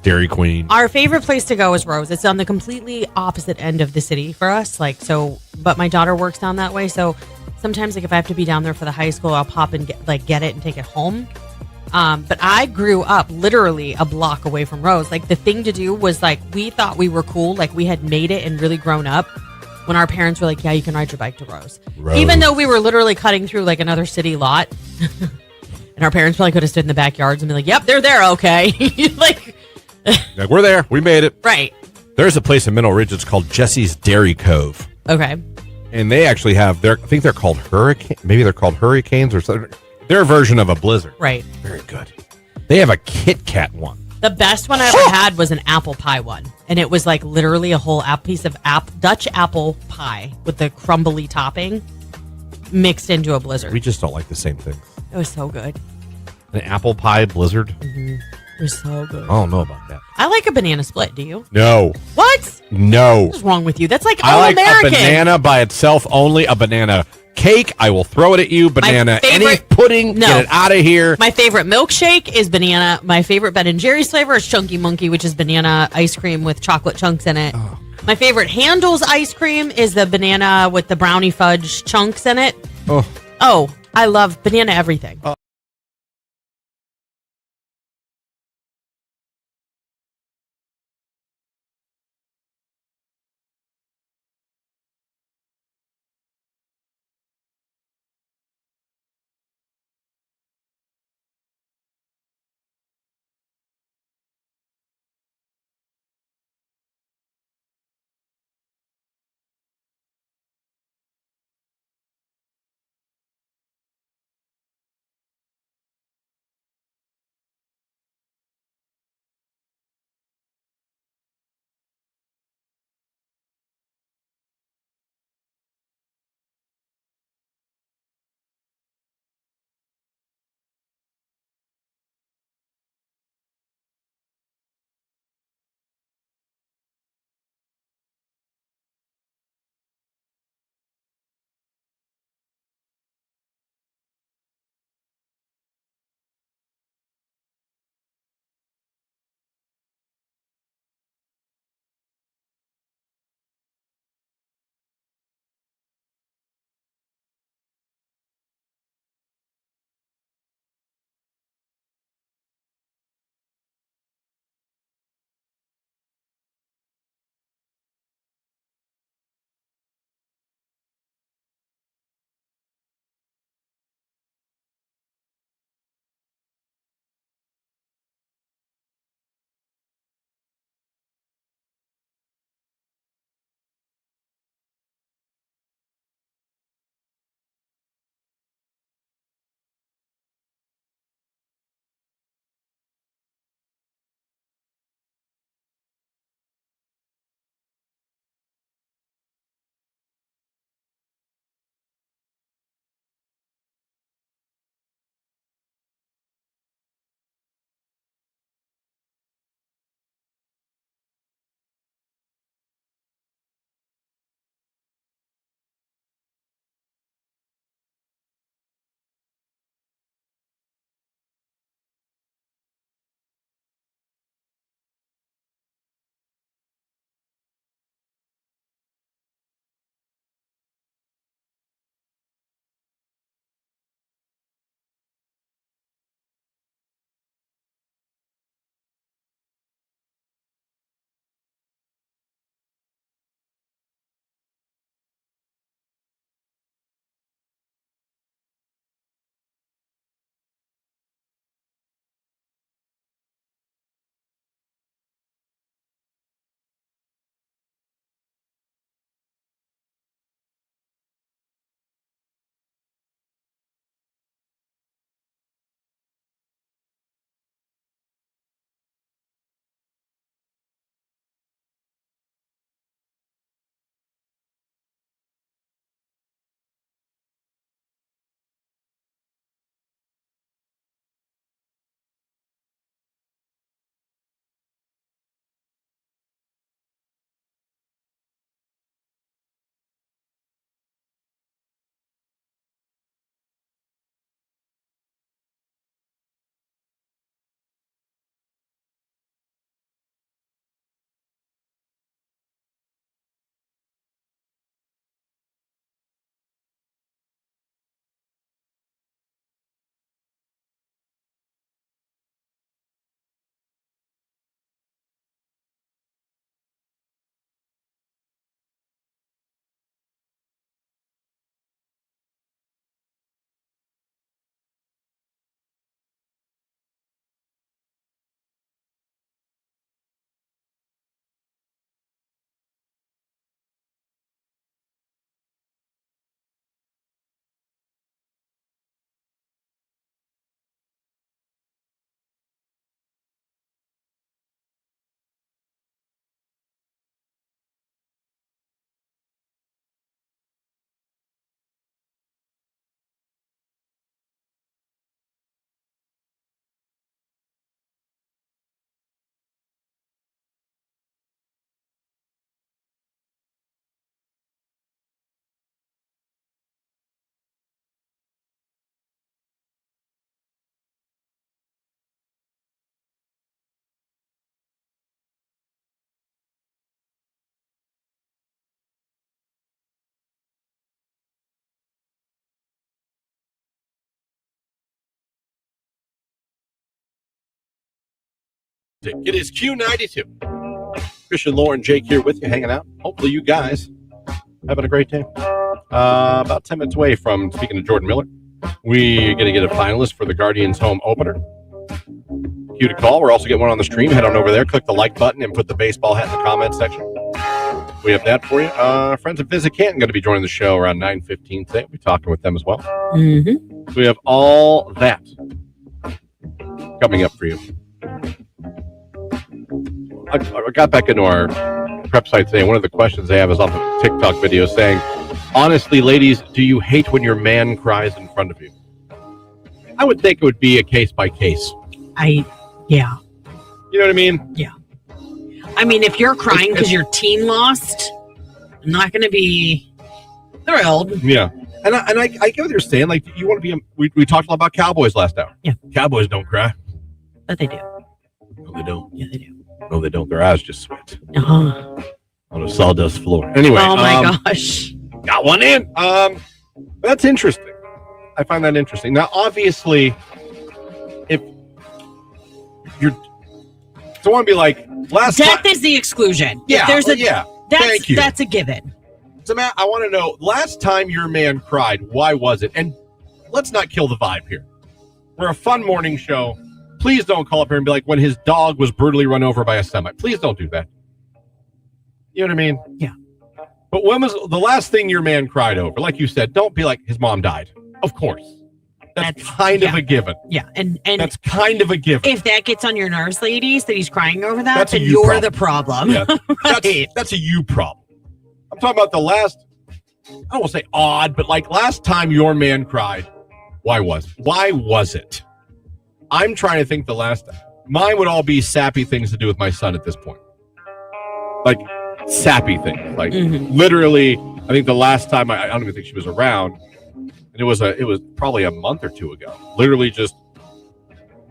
Dairy Queen. Our favorite place to go is Rose. It's on the completely opposite end of the city for us. But my daughter works down that way, so sometimes if I have to be down there for the high school, I'll pop and get it and take it home. But I grew up literally a block away from Rose. The thing to do was we thought we were cool, we had made it and really grown up. When our parents were like, "Yeah, you can ride your bike to Rose," even though we were literally cutting through another city lot, and our parents probably could have stood in the backyards and be like, "Yep, they're there, okay." We're there. We made it. Right. There's a place in Mineral Ridge. It's called Jesse's Dairy Cove. Okay. And they actually have I think they're called hurricane. Maybe they're called hurricanes or something. Their version of a blizzard. Right. Very good. They have a Kit Kat one. The best one I ever had was an apple pie one. And it was literally a whole piece of Dutch apple pie with the crumbly topping mixed into a blizzard. We just don't like the same things. It was so good. An apple pie blizzard? Mm-hmm. It was so good. I don't know about that. I like a banana split. Do you? No. What? No. What's wrong with you? That's all I like American. a banana by itself only. A banana cake, I will throw it at you. Banana, any pudding, get it out of here. My favorite milkshake is banana. My favorite Ben & Jerry's flavor is Chunky Monkey, which is banana ice cream with chocolate chunks in it. Oh. My favorite Handles ice cream is the banana with the brownie fudge chunks in it. Oh, I love banana everything. It is Q92. Christian, Lauren, Jake here with you, hanging out. Hopefully you guys having a great day. About 10 minutes away from speaking to Jordan Miller. We're going to get a finalist for the Guardians home opener. Cue to call. We're also getting one on the stream. Head on over there, click the like button, and put the baseball hat in the comments section. We have that for you. Friends of Visit Canton going to be joining the show around 9:15 today. We'll be talking with them as well. Mm-hmm. So we have all that coming up for you. I got back into our prep site today. One of the questions they have is off a TikTok video saying, honestly, ladies, do you hate when your man cries in front of you? I would think it would be a case by case. Yeah. You know what I mean? Yeah. I mean, if you're crying because your team lost, I'm not going to be thrilled. Yeah. And I get what you're saying. Like, you want to be, we talked a lot about Cowboys last hour. Yeah. Cowboys don't cry. But they do. No, they don't. Yeah, they do. No, they don't. Their eyes just sweat Uh-huh. on a sawdust floor. Anyway. Oh, my gosh. Got one in. That's interesting. I find that interesting. Now, obviously, if you're, so I want to be like, death is the exclusion. Yeah. If there's Thank you. That's a given. So, Matt, I want to know, last time your man cried, why was it? And let's not kill the vibe here. We're a fun morning show. Please don't call up here and be like, when his dog was brutally run over by a semi. Please don't do that. You know what I mean? Yeah. But when was the last thing your man cried over? Like you said, don't be like, his mom died. Of course. That's kind of a given. Yeah. And that's kind of a given. If that gets on your nerves, ladies, that he's crying over that, then you're problem. The problem. Yeah. Right. That's a you problem. I'm talking about the last, I don't want to say odd, but like last time your man cried, why was it? I'm trying to think the last time. Mine would all be sappy things to do with my son at this point. Like sappy things. Like literally, I think the last time, I don't even think she was around. And it was probably a month or two ago. Literally just,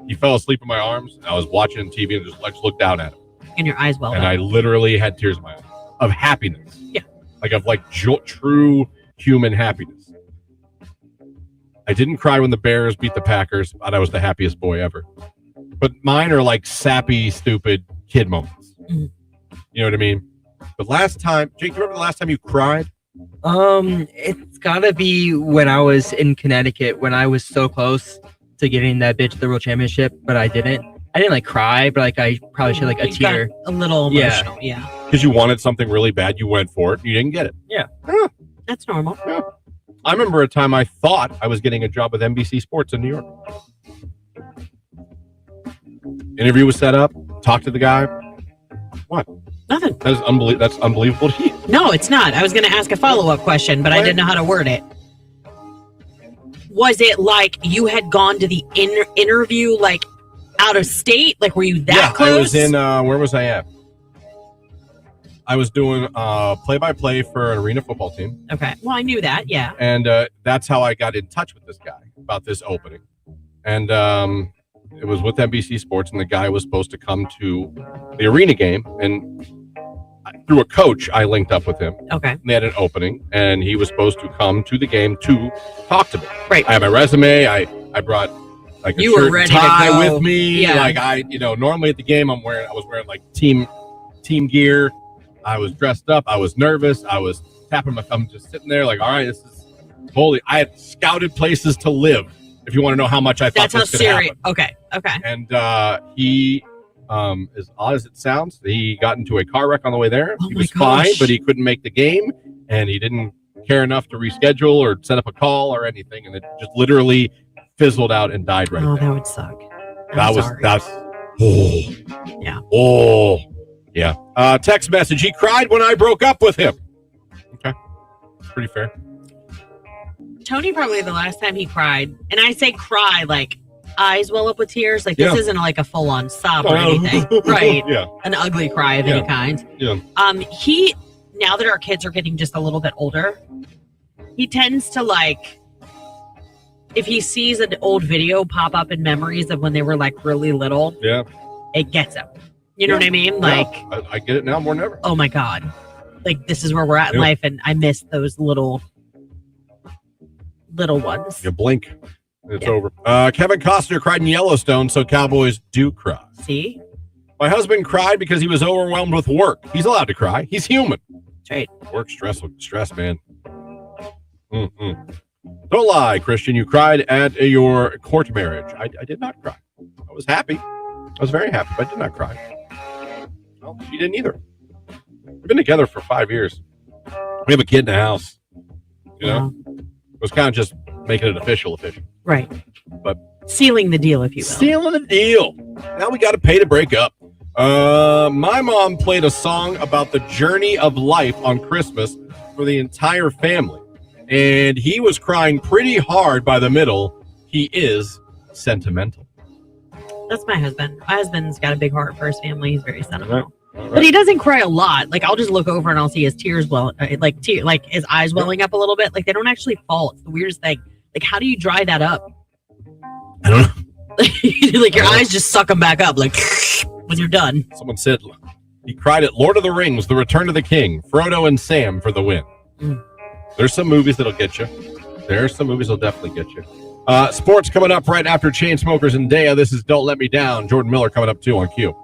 he fell asleep in my arms. And I was watching TV and just looked down at him. And your eyes well. And I literally had tears in my eyes of happiness. Yeah. Like of like true human happiness. I didn't cry when the Bears beat the Packers, but I was the happiest boy ever. But mine are like sappy, stupid kid moments. You know what I mean? But last time, Jake, do you remember the last time you cried? It's gotta be when I was in Connecticut, when I was so close to getting that bitch the world championship, but I didn't like cry, but like I probably shed like a tear. A little emotional, yeah. Because you wanted something really bad, you went for it, you didn't get it. Yeah. That's normal. Yeah. I remember a time I thought I was getting a job with NBC Sports in New York. Interview was set up, talked to the guy. What? Nothing. That's unbelievable to you. No, it's not. I was going to ask a follow-up question, but I didn't know how to word it. Was it like you had gone to the interview like out of state? Like were you that close? I was in, where was I at? I was doing play-by-play for an arena football team. Okay. Well, I knew that, yeah. And that's how I got in touch with this guy about this opening. And it was with NBC Sports, and the guy was supposed to come to the arena game. And through a coach, I linked up with him. Okay. And they had an opening, and he was supposed to come to the game to talk to me. Right. I had my resume. I brought like a shirt and tie with me. Yeah. Like normally at the game I was wearing like team gear. I was dressed up. I was nervous. I was tapping my thumb, just sitting there like, all right, this is holy. I had scouted places to live. If you want to know how much I thought this could happen. Okay. And he, as odd as it sounds, he got into a car wreck on the way there. Oh He was fine, but he couldn't make the game, and he didn't care enough to reschedule or set up a call or anything, and it just literally fizzled out and died right there. That would suck. Yeah. Text message. He cried when I broke up with him. Okay. Pretty fair. Tony, probably the last time he cried, and I say cry like eyes well up with tears. Like this isn't like a full on sob or anything. Right. Yeah. An ugly cry of any kind. Yeah. He, now that our kids are getting just a little bit older, he tends to like, if he sees an old video pop up in memories of when they were like really little, it gets him. You know what I mean? Like, I get it now more than ever. Oh my God. Like, this is where we're at in life, and I miss those little ones. You blink, it's over. Kevin Costner cried in Yellowstone, so Cowboys do cry. See? My husband cried because he was overwhelmed with work. He's allowed to cry. He's human. That's right. Work stress, man. Don't lie, Christian. You cried at your court marriage. I did not cry. I was happy. I was very happy, but I did not cry. Well, she didn't either. We've been together for 5 years. We have a kid in the house. You know, it was kind of just making it official. Right. But sealing the deal, if you will. Sealing the deal. Now we got to pay to break up. My mom played a song about the journey of life on Christmas for the entire family. And he was crying pretty hard by the middle. He is sentimental. That's my husband. My husband's got a big heart for his family. He's very sentimental. All right. But he doesn't cry a lot. Like, I'll just look over and I'll see his tears like his eyes welling up a little bit. Like, they don't actually fall. It's the weirdest thing. Like, how do you dry that up? I don't know. Like, your eyes just suck them back up, like, when you're done. Someone said he cried at Lord of the Rings, The Return of the King, Frodo and Sam for the win. There's some movies that'll get you. There's some movies that'll definitely get you. Sports coming up right after Chainsmokers and Dea. This is Don't Let Me Down. Jordan Miller coming up too on Q.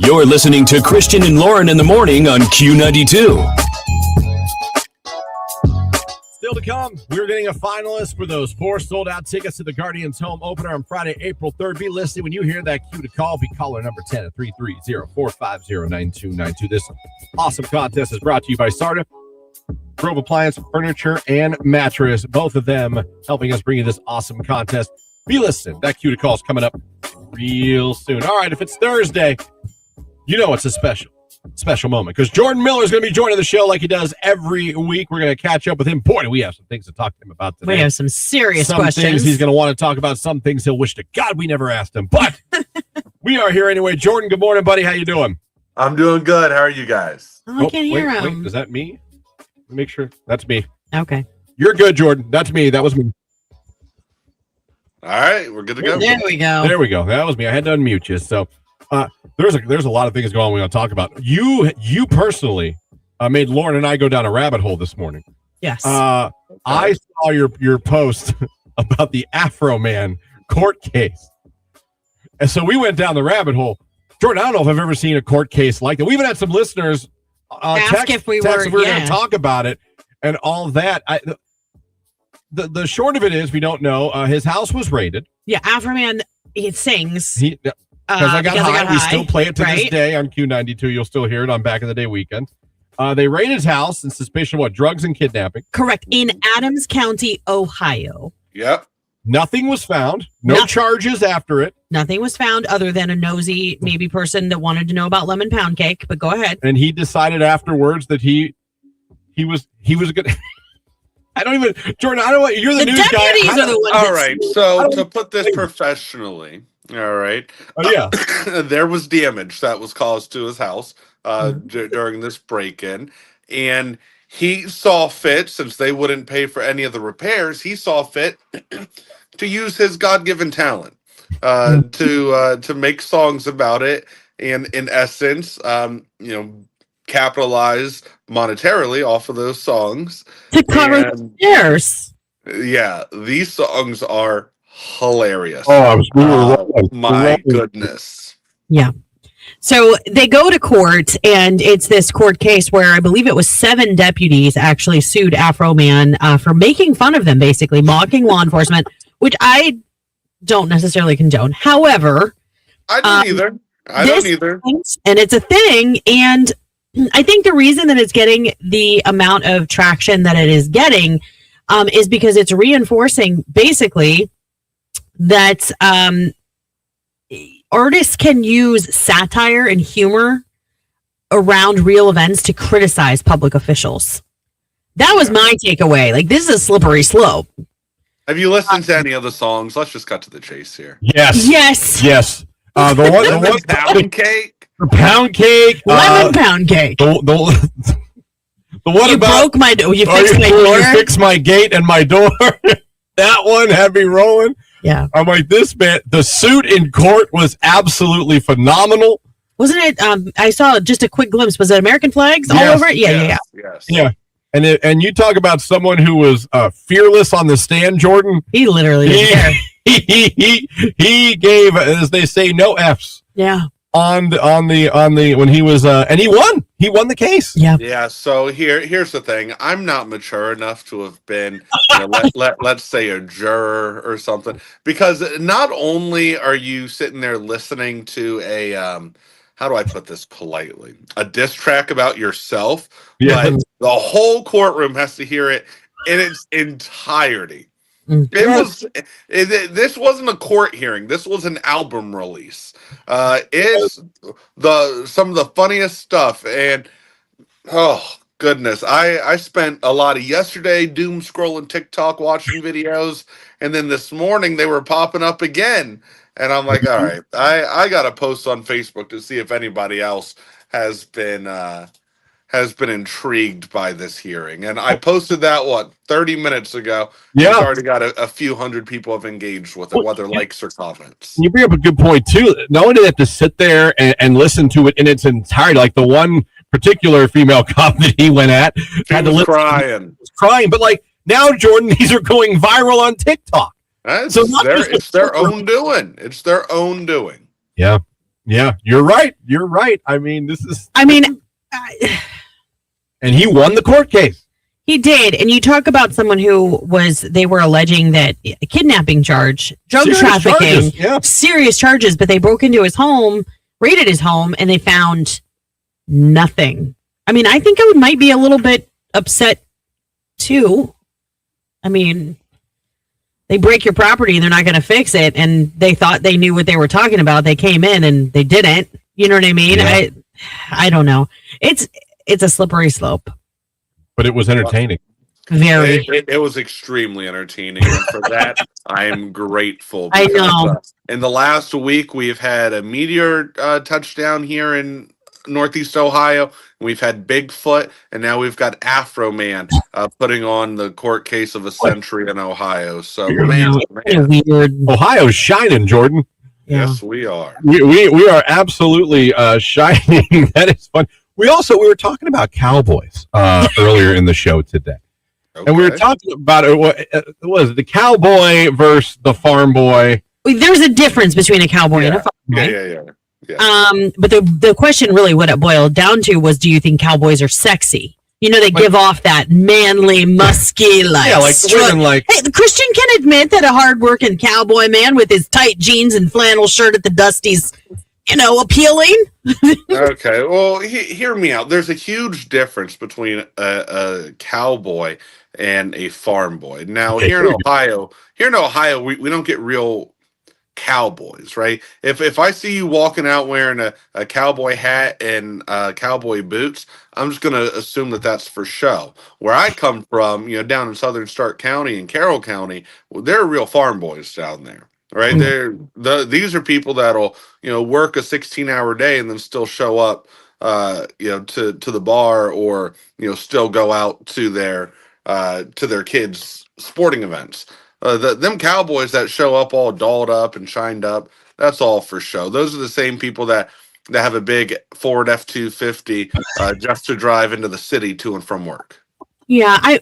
You're listening to Christian and Lauren in the morning on Q92. Still to come, we're getting a finalist for those 4 sold-out tickets to the Guardians home opener on Friday, April 3rd. Be listening when you hear that cue to call. Be caller number 10 at 330-450-9292. This awesome contest is brought to you by Sarda, Grove Appliance, Furniture, and Mattress. Both of them helping us bring you this awesome contest. Be listening. That cue to call is coming up real soon. All right, if it's Thursday, you know it's a special moment because Jordan Miller is going to be joining the show like he does every week. We're going to catch up with him. Boy, do we have some things to talk to him about today. We have some serious some questions. Things he's going to want to talk about. Some things he'll wish to God we never asked him. But we are here anyway. Jordan, good morning, buddy. How you doing? I'm doing good. How are you guys? Oh, I can't hear him. Wait, is that me? Let me make sure. That's me. Okay. You're good, Jordan. That's me. That was me. All right, we're good to go. There we go. There we go. That was me. I had to unmute you. So there's a lot of things going on we're going to talk about. You personally made Lauren and I go down a rabbit hole this morning. Yes. I saw your post about the Afro Man court case. And so we went down the rabbit hole. Jordan, I don't know if I've ever seen a court case like that. We even had some listeners ask if we were going to talk about it and all that. The short of it is we don't know. His house was raided. Yeah, Afro Man, he sings. Because I got high. We still play it to right? this day on Q92. You'll still hear it on Back in the Day weekend. They raided his house in suspicion of what? Drugs and kidnapping. Correct. In Adams County, Ohio. Yep. Nothing was found. No charges after it. Nothing was found other than a nosy maybe person that wanted to know about lemon pound cake. But go ahead. And he decided afterwards that he was a good. I don't even, Jordan. I don't want you're the news guy. Deputies are the ones. All right. So to put this professionally, all right. Oh yeah. There was damage that was caused to his house during this break-in, and he saw fit, since they wouldn't pay for any of the repairs, he saw fit to use his God-given talent to make songs about it, and in essence, capitalize monetarily off of those songs To cover the stairs. Yeah, these songs are hilarious. My goodness. Yeah. So they go to court, and it's this court case where I believe it was 7 deputies actually sued Afro Man for making fun of them, basically mocking law enforcement, which I don't necessarily condone. However, I don't either. And it's a thing, and I think the reason that it's getting the amount of traction that it is getting is because it's reinforcing basically that artists can use satire and humor around real events to criticize public officials. That was my takeaway. Like, this is a slippery slope. Have you listened to any of the songs? Let's just cut to the chase here. Yes. The one pound cake. Pound cake, lemon pound cake. The one you about broke my door. You fixed my door. You fixed my gate and my door. That one had me rolling. Yeah, I'm like, this man. The suit in court was absolutely phenomenal. Wasn't it? I saw just a quick glimpse. Was it American flags all over it? Yeah. And you talk about someone who was fearless on the stand, Jordan. He literally didn't care. He gave, as they say, no F's. Yeah. On the when he was and he won the case. Yeah. So here's the thing. I'm not mature enough to have been let's say a juror or something, because not only are you sitting there listening to a how do I put this politely, a diss track about yourself, but the whole courtroom has to hear it in its entirety. This wasn't a court hearing. This was an album release. It's some of the funniest stuff, and oh goodness, I spent a lot of yesterday doom scrolling TikTok, watching videos, and then this morning they were popping up again, and I'm like, all right, I got to post on Facebook to see if anybody else has been intrigued by this hearing. And I posted that, 30 minutes ago. Yeah. It's already got a few hundred people have engaged with it, whether likes or comments. You bring up a good point, too. Not only do they have to sit there and listen to it in its entirety, like the one particular female cop that he went at. Had to listen. Was crying. But, like, now, Jordan, these are going viral on TikTok. It's their own doing. It's their own doing. Yeah. Yeah, you're right. You're right. I mean, this is. I mean, and he won the court case. he did. And you talk about someone they were alleging that a kidnapping charge, drug Serious trafficking, charges, yeah. serious charges, but they broke into his home, raided his home, and they found nothing. I mean, I think I might be a little bit upset too. I mean, they break your property and they're not going to fix it, and they thought they knew what they were talking about. They came in and they didn't. You know what I mean? Yeah. I don't know. It's a slippery slope. But it was entertaining. Very. It was extremely entertaining. And for that, I am grateful. I know. In the last week, we've had a meteor touchdown here in Northeast Ohio. We've had Bigfoot, and now we've got Afro Man putting on the court case of a century in Ohio. So, man. Weird. Ohio's shining, Jordan. Yeah. Yes, we are. We are absolutely shining. That is fun. We were talking about cowboys earlier in the show today. Okay. And we were talking about what was it, the cowboy versus the farm boy. There's a difference between a cowboy and a farm boy. Yeah. But the question really, what it boiled down to was, do you think cowboys are sexy? You know, they give off that manly, musky, Hey, Christian can admit that a hardworking cowboy man with his tight jeans and flannel shirt at the Dusties, appealing. Okay, well, hear me out. There's a huge difference between a cowboy and a farm boy. Now, here in Ohio, we don't get real cowboys, right? If I see you walking out wearing a cowboy hat and cowboy boots, I'm just going to assume that that's for show. Where I come from, down in southern Stark County and Carroll County, well, they're real farm boys down there. Right, these are people that'll work a 16-hour day and then still show up to the bar, or still go out to their kids' sporting events. Them cowboys that show up all dolled up and shined up, that's all for show. Those are the same people that have a big Ford F-250 just to drive into the city to and from work. Yeah,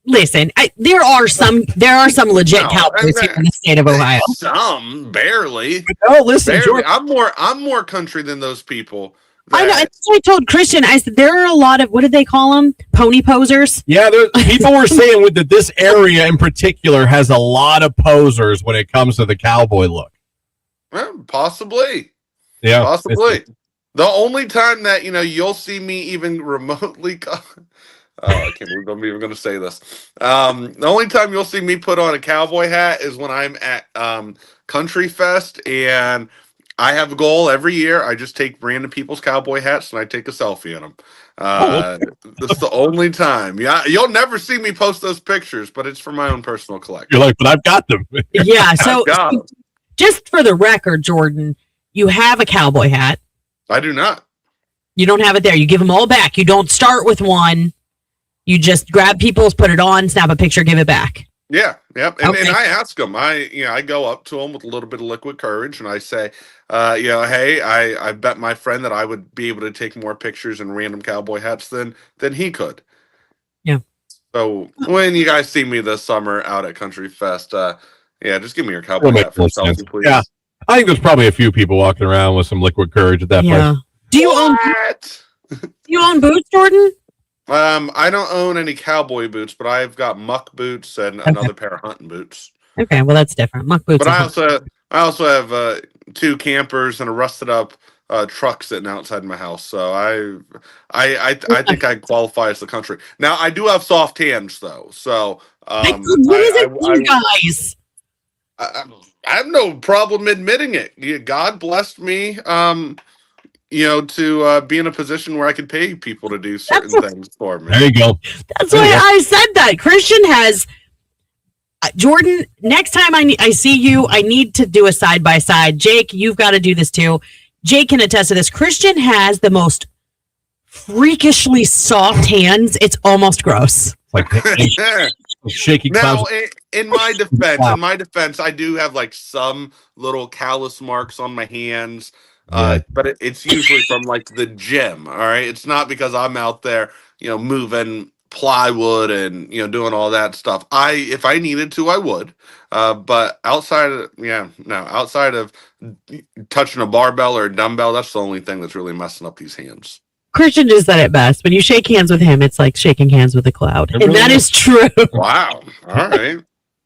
Listen, there are some legit cowboys here in the state of Ohio. Some barely. No, listen, barely. I'm more country than those people. I know. I told Christian, I said there are a lot of, what did they call them? Pony posers. Yeah, people were saying that this area in particular has a lot of posers when it comes to the cowboy look. Well, possibly. Yeah, possibly. The only time that you'll see me even remotely. I can't believe I'm even going to say this. The only time you'll see me put on a cowboy hat is when I'm at Country Fest, and I have a goal every year. I just take random people's cowboy hats and I take a selfie in them. That's the only time. Yeah, you'll never see me post those pictures, but it's for my own personal collection. You're like, but I've got them. Yeah. So just for the record, Jordan, you have a cowboy hat. I do not. You don't have it there. You give them all back. You don't start with one. You just grab people's, put it on, snap a picture, give it back. Yeah, yep. And, Okay. and I ask them. I go up to them with a little bit of liquid courage, and I say, hey, I bet my friend that I would be able to take more pictures in random cowboy hats than he could. Yeah. So when you guys see me this summer out at Country Fest, just give me your cowboy hat for selfie, please. Yeah, I think there's probably a few people walking around with some liquid courage at that place. Do you own boots, Jordan? I don't own any cowboy boots, but I've got muck boots and another pair of hunting boots. Okay, well that's different. Muck boots. But I also have 2 campers and a rusted up truck sitting outside my house. So I think I qualify as the country. Now I do have soft hands though. So what is it, you guys? I have no problem admitting it. God blessed me. To be in a position where I could pay people to do certain things for me. There you go. That's why I said that. Christian has Jordan. Next time I see you, I need to do a side by side. Jake, you've got to do this too. Jake can attest to this. Christian has the most freakishly soft hands. It's almost gross. Like shaky. Now, in my defense, I do have like some little callus marks on my hands. But it's usually from like the gym. All right. It's not because I'm out there, moving plywood and doing all that stuff. If I needed to, I would. But outside of touching a barbell or a dumbbell, that's the only thing that's really messing up these hands. Christian just said it best. When you shake hands with him, it's like shaking hands with a cloud. And that is true. Wow. All right.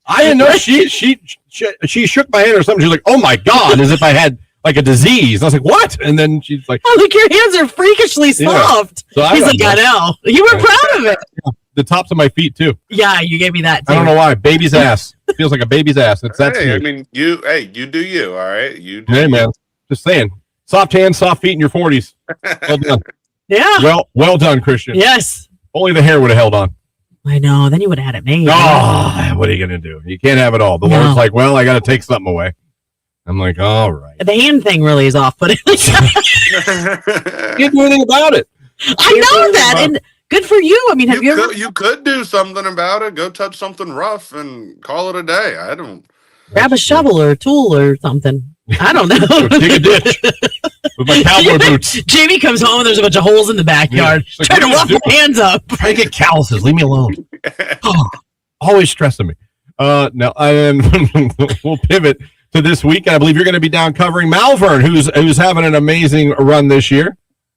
I didn't know she shook my hand or something. She's like, "Oh my God," as if I had like a disease. I was like, "What?" And then she's like, "Oh, look, your hands are freakishly soft." So he's like, "I know." You were proud of it. Yeah, the tops of my feet too. Yeah, you gave me that too. I don't know why. Baby's ass. Feels like a baby's ass. That's I mean, you do you. All right. You do. Hey, man. Just saying. Soft hands, soft feet in your 40s. Well done. Yeah. Well done, Christian. Yes. Only the hair would have held on. I know. Then you would have had it made. Oh, what are you going to do? You can't have it all. The Lord's like, well, I got to take something away. I'm like, all right. The hand thing really is off, but you can't do anything about it. I know that, and good for you. I mean, have you ever? You could do something about it. Go touch something rough and call it a day. I don't. Grab a shovel or a tool or something. I don't know. Dig a ditch with my cowboy boots. Jamie comes home and there's a bunch of holes in the backyard. Like, trying to rough my hands up. Trying to get calluses. Leave me alone. Always stressing me. Now, we'll pivot to this weekend. I believe you're going to be down covering Malvern, who's having an amazing run this year.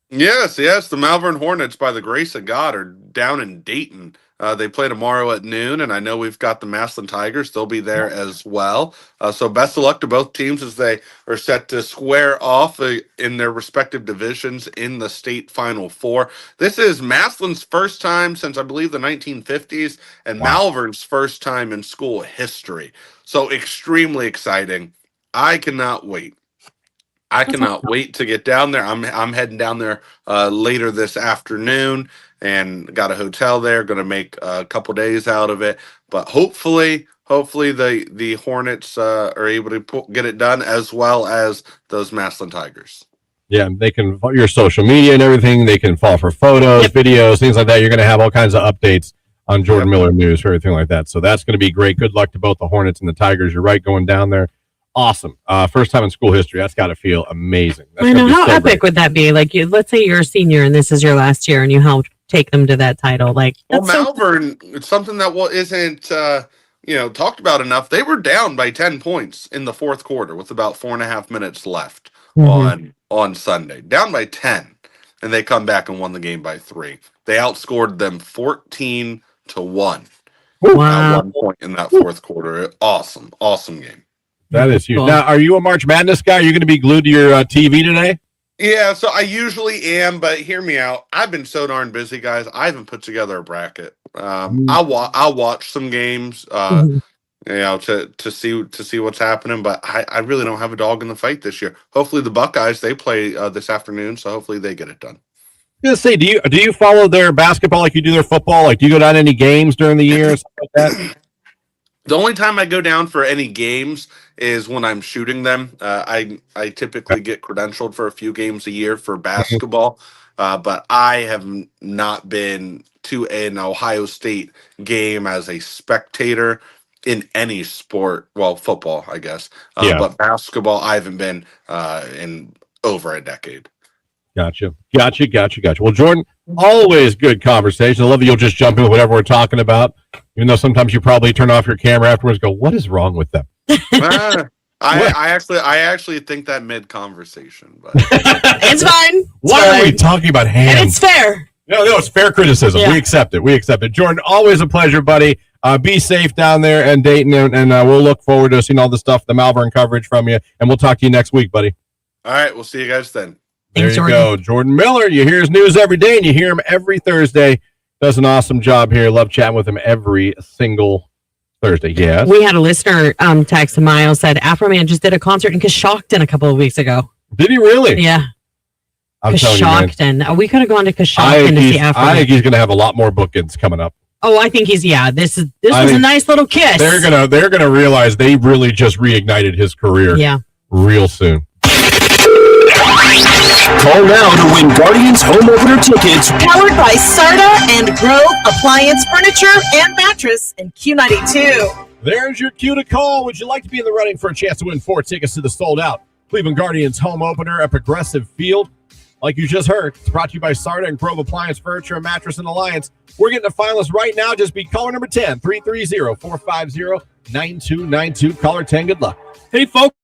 Yes. The Malvern Hornets, by the grace of God, are down in Dayton. They play tomorrow at noon, and I know we've got the Massillon Tigers. They'll be there as well. So best of luck to both teams as they are set to square off in their respective divisions in the state Final Four. This is Massillon's first time since, I believe, the 1950s, and Malvern's first time in school history. So extremely exciting. I cannot wait. I cannot wait to get down there. I'm heading down there later this afternoon and got a hotel there. Going to make a couple days out of it. But hopefully the Hornets are able to get it done, as well as those Massillon Tigers. Yeah, they can follow your social media and everything. They can follow for photos, videos, things like that. You're going to have all kinds of updates on Jordan Miller News for everything like that. So that's going to be great. Good luck to both the Hornets and the Tigers. You're right, going down there. Awesome. First time in school history. That's got to feel amazing. That's I know. How so epic great. would that be? Like, let's say you're a senior and this is your last year and you helped take them to that title. Like, Malvern, it's something that isn't talked about enough. They were down by 10 points in the fourth quarter with about 4.5 minutes left on Sunday. Down by 10, and they come back and won the game by 3. They outscored them 14-1 at one point in that fourth quarter. Awesome game. That is huge. Now, are you a March Madness guy? Are you going to be glued to your TV today? Yeah, so I usually am, but hear me out. I've been so darn busy, guys. I haven't put together a bracket. I'll watch some games, to see what's happening. But I really don't have a dog in the fight this year. Hopefully, the Buckeyes, they play this afternoon, so hopefully they get it done. I was gonna say, do you follow their basketball like you do their football? Like, do you go down to any games during the year or something like that? The only time I go down for any games is when I'm shooting them. I typically get credentialed for a few games a year for basketball, but I have not been to an Ohio State game as a spectator in any sport. Well, football, I guess. But basketball, I haven't been in over a decade. Gotcha. Well, Jordan, always good conversation. I love that you'll just jump in with whatever we're talking about, even though sometimes you probably turn off your camera afterwards and go, what is wrong with them? I actually think that mid-conversation. But it's fine. Why are we talking about hands? And it's fair. No, it's fair criticism. Yeah. We accept it. Jordan, always a pleasure, buddy. Be safe down there in Dayton, and we'll look forward to seeing all the stuff, the Malvern coverage from you, and we'll talk to you next week, buddy. All right, we'll see you guys then. There you go. Jordan Miller. You hear his news every day, and you hear him every Thursday. Does an awesome job here. Love chatting with him every single Thursday. Yes. We had a listener text Miles said Afroman just did a concert in Coshocton a couple of weeks ago. Did he really? Yeah. I'm Coshocton. We could have gone to Coshocton to see Afroman. I think he's going to have a lot more bookings coming up. Oh, I think he's This was a nice little kiss. They're gonna realize they really just reignited his career. Yeah. Real soon. Call now to win Guardians home opener tickets. Powered by Sarda and Grove Appliance Furniture and Mattress and Q92. There's your cue to call. Would you like to be in the running for a chance to win 4 tickets to the sold-out Cleveland Guardians home opener at Progressive Field Like you just heard, it's brought to you by Sarda and Grove Appliance Furniture and Mattress and Alliance. We're getting a finalist right now. Just be caller number 10, 330-450-9292. Caller 10, good luck. Hey, folks.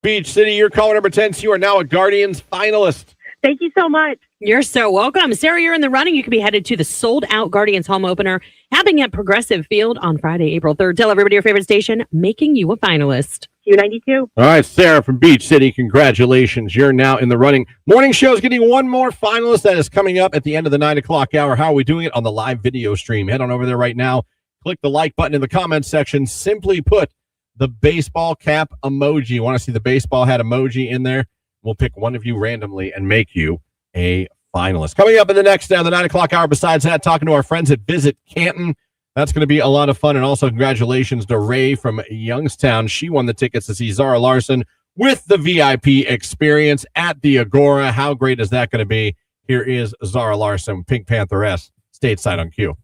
Beach City, your caller number 10. So you are now a Guardians finalist. Thank you so much. You're so welcome. Sarah, you're in the running. You could be headed to the sold-out Guardians home opener happening at Progressive Field on Friday, April 3rd. Tell everybody your favorite station, making you a finalist. Q92. All right, Sarah from Beach City, congratulations. You're now in the running. Morning Show is getting one more finalist that is coming up at the end of the 9 o'clock hour. How are we doing it? On the live video stream. Head on over there right now. Click the like button in the comments section. Simply put the baseball cap emoji. You want to see the baseball hat emoji in there? We'll pick one of you randomly and make you a finalist. Coming up in the next the 9 o'clock hour, besides that, talking to our friends at Visit Canton. That's going to be a lot of fun. And also congratulations to Ray from Youngstown. She won the tickets to see Zara Larson with the VIP experience at the Agora. How great is that going to be? Here is Zara Larson, Pink Pantheress, stateside on Q.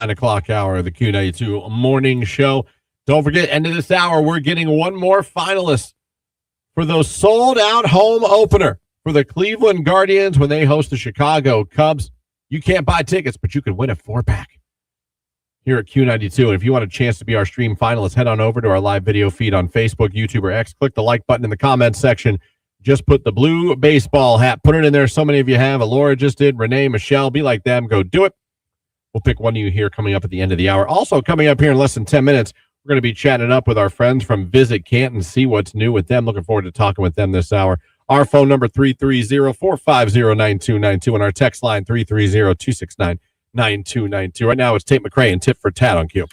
9 o'clock hour of the Q92 Morning Show. Don't forget, end of this hour, we're getting one more finalist for the sold-out home opener for the Cleveland Guardians when they host the Chicago Cubs. You can't buy tickets, but you can win a 4-pack here at Q92. And if you want a chance to be our stream finalist, head on over to our live video feed on Facebook, YouTube, or X. Click the like button in the comments section. Just put the blue baseball hat. Put it in there. So many of you have. Laura just did. Renee, Michelle, be like them. Go do it. We'll pick one of you here coming up at the end of the hour. Also, coming up here in less than 10 minutes, we're going to be chatting it up with our friends from Visit Canton, see what's new with them. Looking forward to talking with them this hour. Our phone number, 330-450-9292, and our text line, 330-269-9292. Right now, it's Tate McRae and Tit for Tat on Q.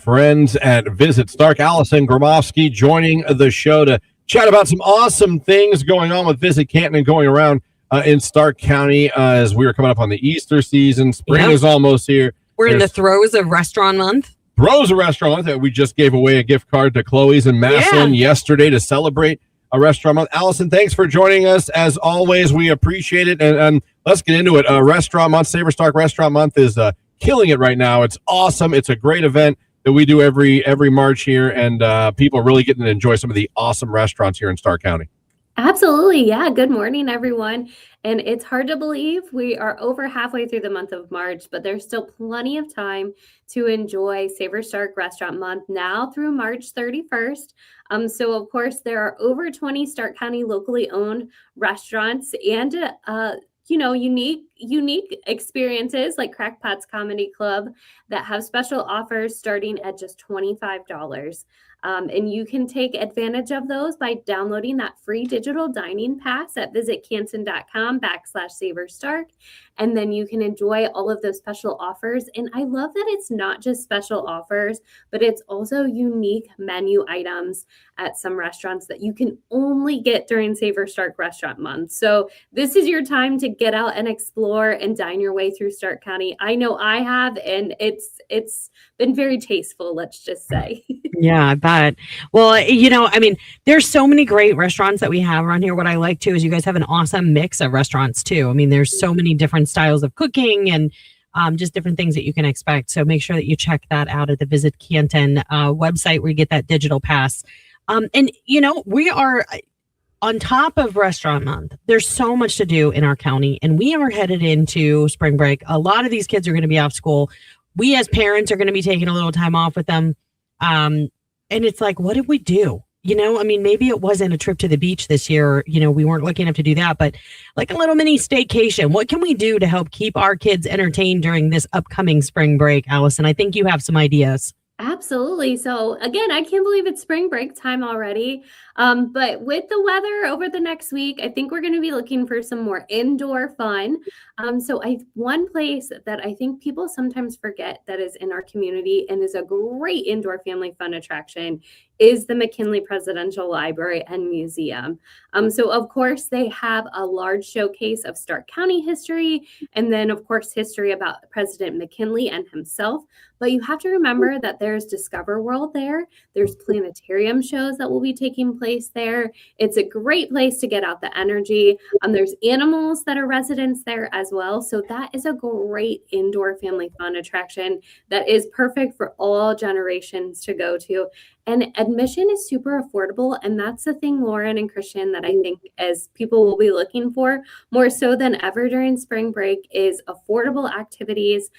friends at Visit Stark. Allison Gromofsky joining the show to chat about some awesome things going on with Visit Canton and going around in Stark County as we are coming up on the Easter season. Spring is almost here. We're in the throes of restaurant month. Throws a restaurant that we just gave away a gift card to Chloe's in Massillon yesterday to celebrate a restaurant month. Allison, thanks for joining us. As always, we appreciate it. And let's get into it. Restaurant month, Savor Stark Restaurant Month is killing it right now. It's awesome. It's a great event that we do every March here, and people are really getting to enjoy some of the awesome restaurants here in Stark County. Absolutely. Yeah. Good morning, everyone. And it's hard to believe we are over halfway through the month of March, but there's still plenty of time to enjoy Savor Stark Restaurant Month now through March 31st. So, of course, there are over 20 Stark County locally owned restaurants and unique experiences like Crackpot's Comedy Club that have special offers starting at just $25. And you can take advantage of those by downloading that free digital dining pass at visitcanton.com/SavorStark. And then you can enjoy all of those special offers. And I love that it's not just special offers, but it's also unique menu items at some restaurants that you can only get during Savor Stark Restaurant Month. So this is your time to get out and explore and dine your way through Stark County. I know I have, and it's been very tasteful, let's just say. Yeah, I bet. Well, there's so many great restaurants that we have around here. What I like too is you guys have an awesome mix of restaurants too. I mean, there's so many different styles of cooking and just different things that you can expect. So make sure that you check that out at the Visit Canton website where you get that digital pass. We are on top of Restaurant Month. There's so much to do in our county, and we are headed into spring break. A lot of these kids are going to be off school. We as parents are going to be taking a little time off with them. And it's like, what did we do? Maybe it wasn't a trip to the beach this year. We weren't lucky enough to do that, but like a little mini staycation. What can we do to help keep our kids entertained during this upcoming spring break, Allison? I think you have some ideas. Absolutely. So again, I can't believe it's spring break time already. But with the weather over the next week, I think we're going to be looking for some more indoor fun. One place that I think people sometimes forget that is in our community and is a great indoor family fun attraction is the McKinley Presidential Library and Museum. So of course they have a large showcase of Stark County history, and then of course history about President McKinley and himself. But you have to remember that there's Discover World there. There's planetarium shows that will be taking place there. It's a great place to get out the energy. There's animals that are residents there as well. So that is a great indoor family fun attraction that is perfect for all generations to go to. And admission is super affordable. And that's the thing, Lauren and Christian, that I think as people will be looking for more so than ever during spring break is affordable activities,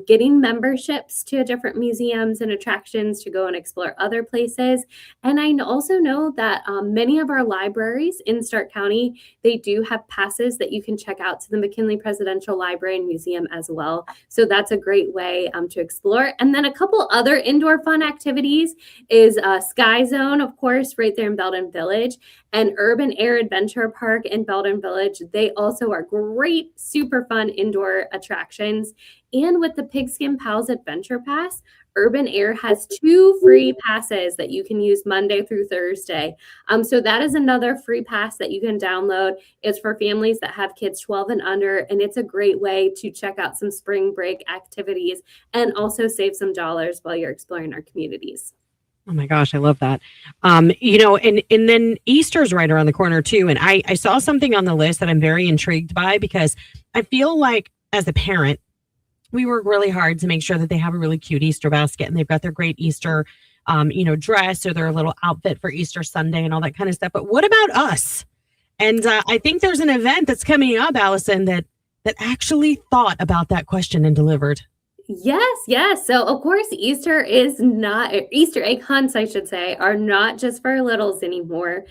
getting memberships to different museums and attractions to go and explore other places. And I also know that many of our libraries in Stark County, they do have passes that you can check out to the McKinley Presidential Library and Museum as well. So that's a great way to explore. And then a couple other indoor fun activities is Sky Zone, of course, right there in Belden Village, and Urban Air Adventure Park in Belden Village. They also are great, super fun indoor attractions. And with the Pigskin Pals Adventure Pass, Urban Air has 2 free passes that you can use Monday through Thursday. So that is another free pass that you can download. It's for families that have kids 12 and under, and it's a great way to check out some spring break activities and also save some dollars while you're exploring our communities. Oh my gosh, I love that. And then Easter's right around the corner too. And I saw something on the list that I'm very intrigued by because I feel like as a parent, we work really hard to make sure that they have a really cute Easter basket and they've got their great Easter, dress or their little outfit for Easter Sunday and all that kind of stuff. But what about us? And I think there's an event that's coming up, Allison, that actually thought about that question and delivered. Yes. So of course, Easter egg hunts, I should say, are not just for littles anymore.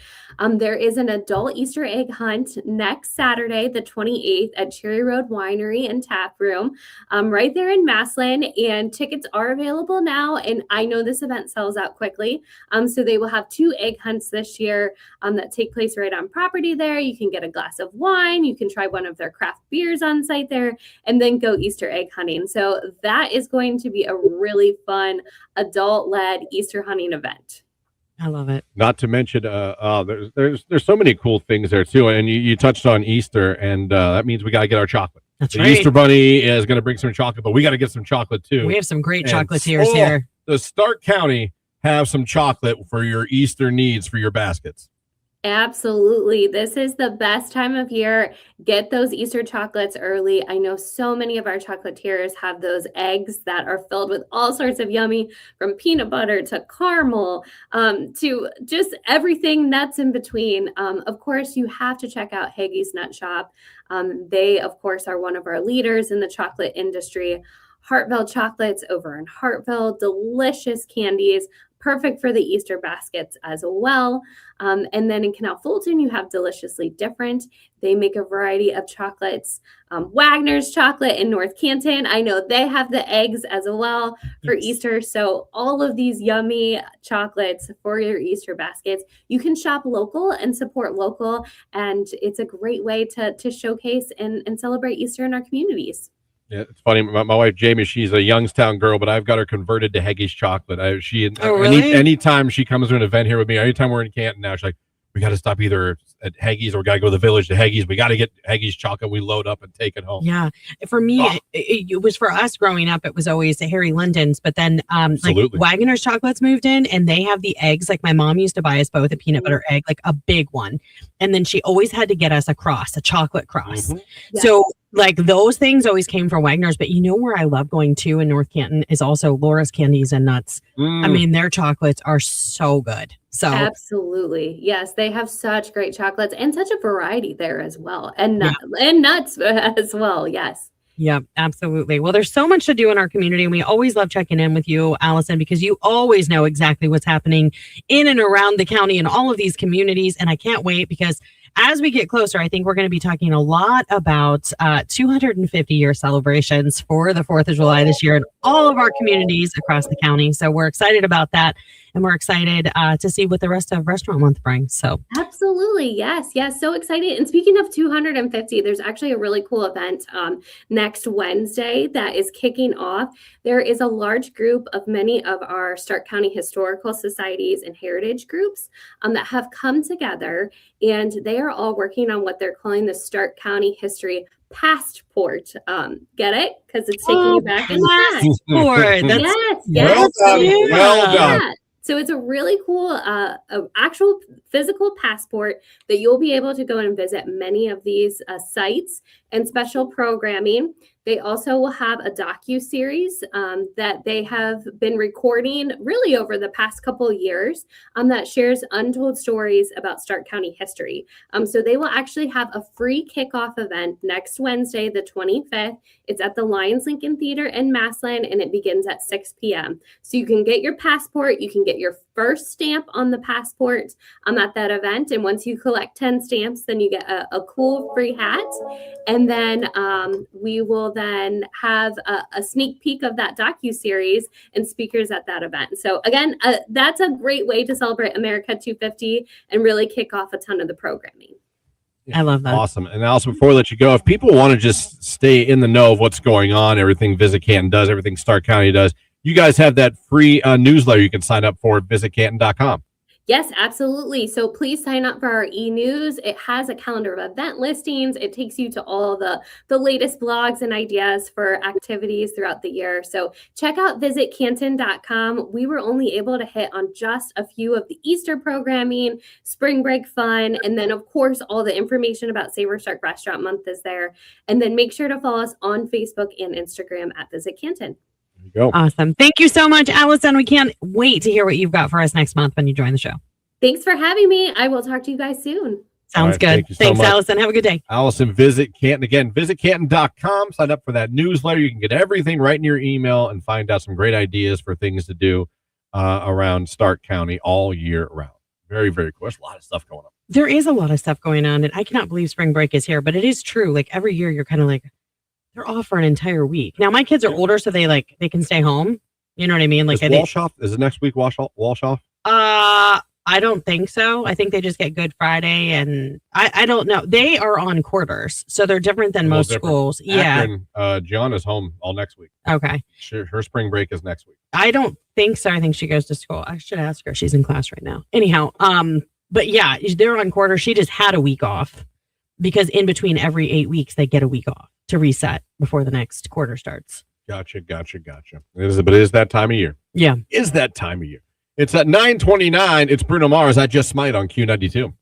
There is an adult Easter egg hunt next Saturday, the 28th at Cherry Road Winery and Tap Room, right there in Massillon. And tickets are available now. And I know this event sells out quickly. So they will have 2 egg hunts this year that take place right on property there. You can get a glass of wine. You can try one of their craft beers on site there and then go Easter egg hunting. So that is going to be a really fun adult-led Easter hunting event. I love it. Not to mention, there's so many cool things there too. And you touched on Easter, and that means we got to get our chocolate. That's the right. Easter Bunny is going to bring some chocolate, but we got to get some chocolate too. We have some great And chocolatiers here. Does Stark County have some chocolate for your Easter needs for your baskets? Absolutely. This is the best time of year. Get those Easter chocolates early. I know so many of our chocolatiers have those eggs that are filled with all sorts of yummy, from peanut butter to caramel, to just everything nuts in between. Of course, you have to check out Haggie's Nut Shop. They, of course, are one of our leaders in the chocolate industry. Hartville chocolates over in Hartville, delicious candies, perfect for the Easter baskets as well. And then in Canal Fulton, you have Deliciously Different. They make a variety of chocolates. Wagner's Chocolate in North Canton, I know they have the eggs as well for Easter. So all of these yummy chocolates for your Easter baskets. You can shop local and support local, and it's a great way to showcase and celebrate Easter in our communities. Yeah, it's funny. My wife Jamie, she's a Youngstown girl, but I've got her converted to Haggie's chocolate. Really? Anytime she comes to an event here with me, anytime we're in Canton now, she's like, we got to stop either at Haggie's or we got to go to the village to Haggie's. We got to get Haggie's chocolate. We load up and take it home. Yeah. For me, it was for us growing up. It was always the Harry London's, but then like Wagner's Chocolates moved in, and they have the eggs. Like my mom used to buy us both a peanut butter egg, like a big one. And then she always had to get us a chocolate cross. Mm-hmm. Yeah. So like those things always came from Wagner's. But you know where I love going to in North Canton is also Laura's Candies and Nuts. I mean, their chocolates are so good. So Absolutely. Yes, they have such great chocolates and such a variety there as well. And nuts as well. Yes. yeah, absolutely. Well, there's so much to do in our community, and we always love checking in with you, Allison, because you always know exactly what's happening in and around the county and all of these communities. And I can't wait, because as we get closer, I think we're going to be talking a lot about 250-year celebrations for the 4th of July this year in all of our communities across the county. So we're excited about that. And we're excited to see what the rest of Restaurant Month brings. So Absolutely. Yes. Yes. So excited. And speaking of 250, there's actually a really cool event next Wednesday that is kicking off. There is a large group of many of our Stark County historical societies and heritage groups that have come together, and they are all working on what they're calling the Stark County History Passport. Get it? Because it's taking you back in time. Passport. Yes. Well done. Yeah. So it's a really cool actual physical passport that you'll be able to go and visit many of these sites and special programming. They also will have a docu-series that they have been recording really over the past couple of years that shares untold stories about Stark County history. So they will actually have a free kickoff event next Wednesday, the 25th. It's at the Lions Lincoln Theater in Massillon, and it begins at 6 p.m. So you can get your passport. You can get your first stamp on the passport at that event. And once you collect 10 stamps, then you get a cool free hat. And then we will then have a sneak peek of that docu-series and speakers at that event. So again, that's a great way to celebrate America 250 and really kick off a ton of the programming. I love that. Awesome. And also, before we let you go, if people want to just stay in the know of what's going on, everything Visit Canton does, everything Stark County does, you guys have that free newsletter you can sign up for at visitcanton.com. Yes, absolutely. So please sign up for our e-news. It has a calendar of event listings. It takes you to all the latest blogs and ideas for activities throughout the year. So check out visitcanton.com. We were only able to hit on just a few of the Easter programming, spring break fun, and then of course all the information about Savor Stark Restaurant Month is there. And then make sure to follow us on Facebook and Instagram at Visit Canton. There you go. Awesome. Thank you so much, Allison. We can't wait to hear what you've got for us next month when you join the show. Thanks for having me. I will talk to you guys soon. Sounds right, good. thank you so Thanks, much. Allison. Have a good day. Allison, Visit Canton. Again, visitcanton.com. Sign up for that newsletter. You can get everything right in your email and find out some great ideas for things to do around Stark County all year round. Very, very cool. There's a lot of stuff going on. There is a lot of stuff going on, and I cannot believe spring break is here, but it is true. Like every year you're kind of like, they're off for an entire week. Now my kids are older, so they can stay home. You know what I mean? Like Is Walsh off? Is it next week Walsh off? I don't think so. I think they just get Good Friday, and I don't know. They are on quarters, so they're different than most schools. Yeah. Akron, Gianna's home all next week. Okay. Her spring break is next week. I don't think so. I think she goes to school. I should ask her. She's in class right now. Anyhow, but yeah, they're on quarters. She just had a week off because in between every 8 weeks they get a week off to reset before the next quarter starts. Gotcha. It is that time of year. Yeah. Is that time of year. It's at 9:29. It's Bruno Mars. I Just Smite on Q92.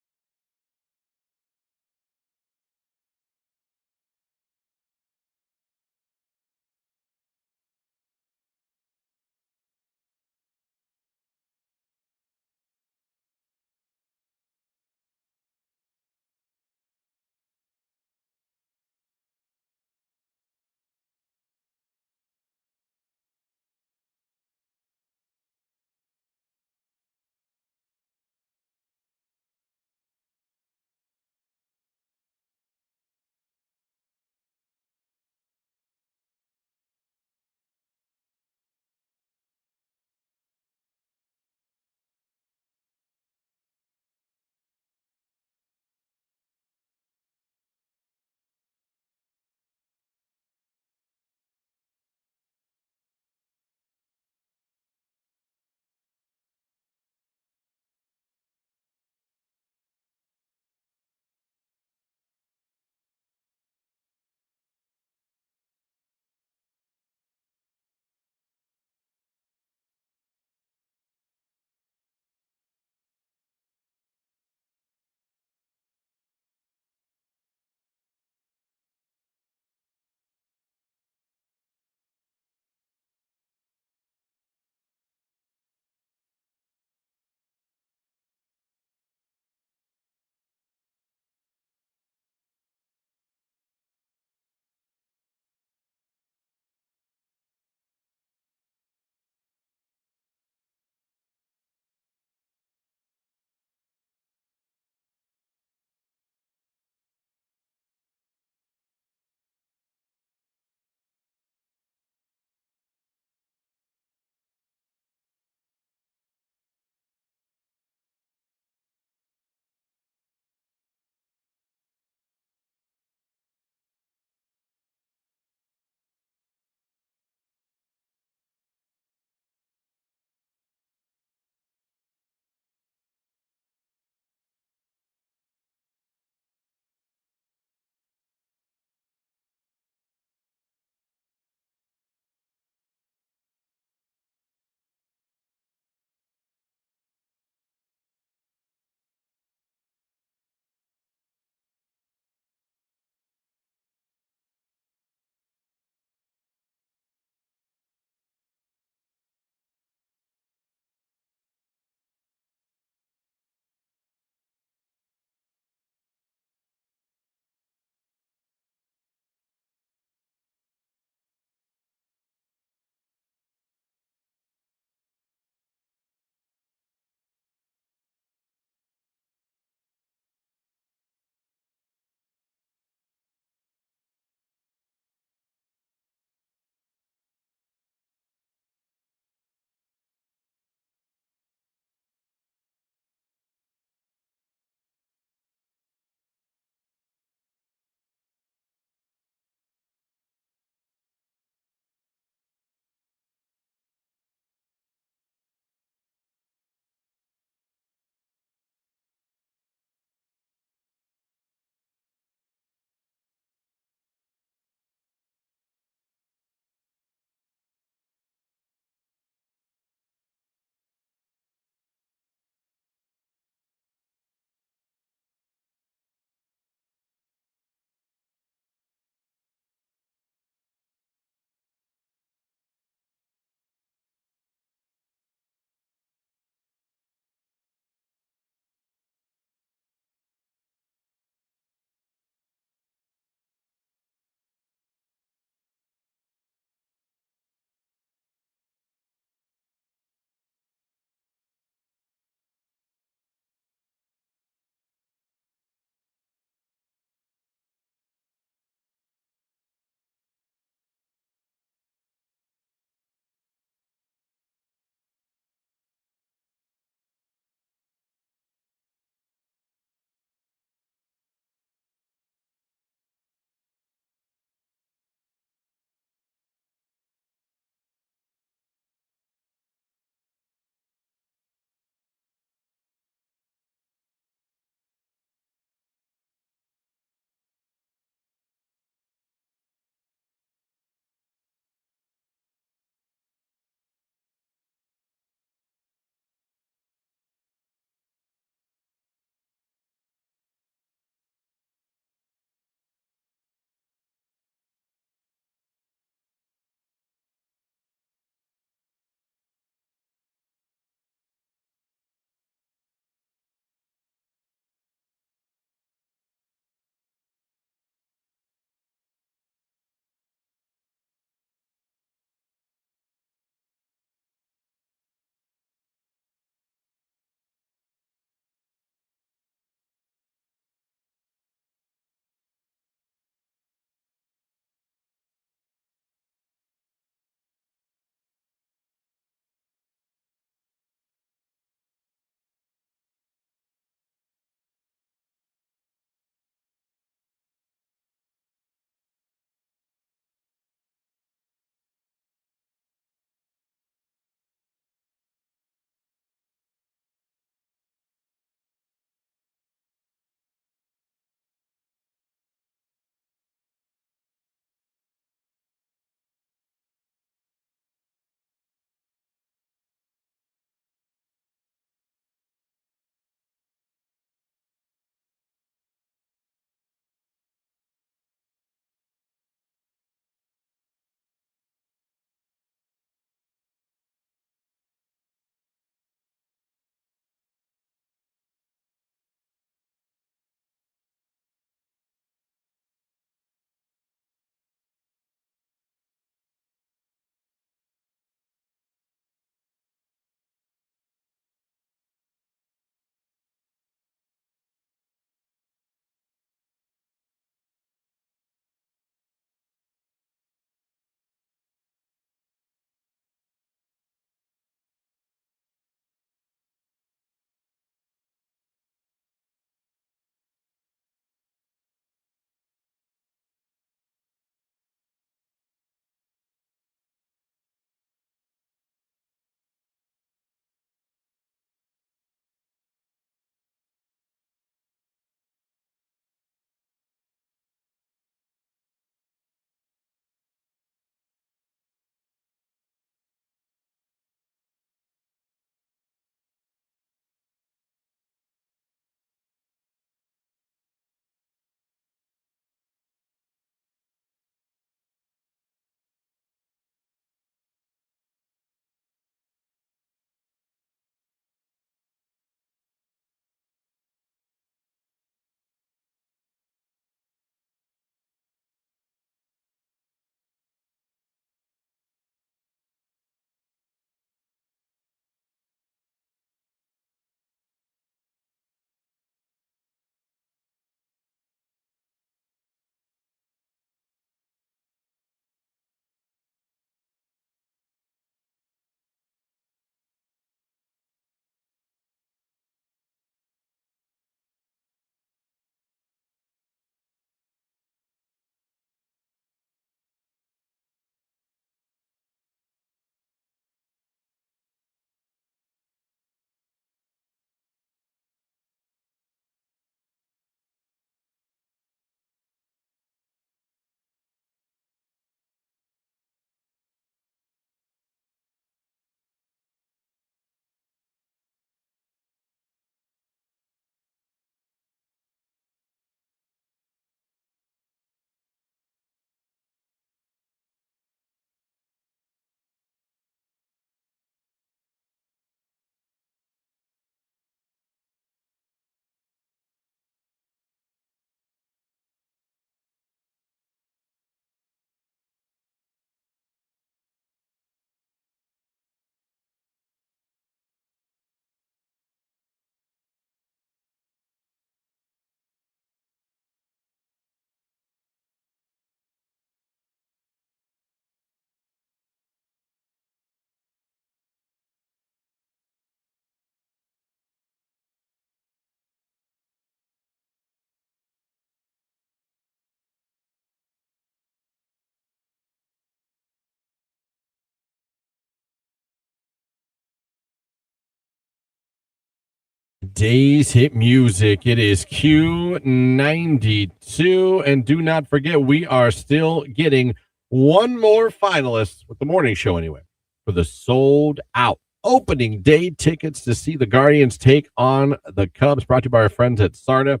today's hit music. It is Q92. And do not forget, we are still getting one more finalist with the morning show anyway for the sold out opening day tickets to see the Guardians take on the Cubs, brought to you by our friends at Sarda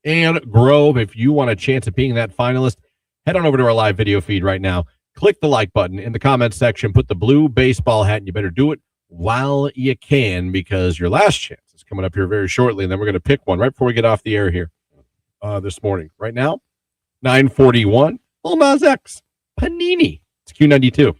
and Grove. If you want a chance at being that finalist, head on over to our live video feed right now. Click the like button in the comments section, put the blue baseball hat, and you better do it while you can, because your last chance is coming up here very shortly, and then we're going to pick one right before we get off the air here this morning. Right now, 9:41, Lil Nas X, Panini. It's Q92.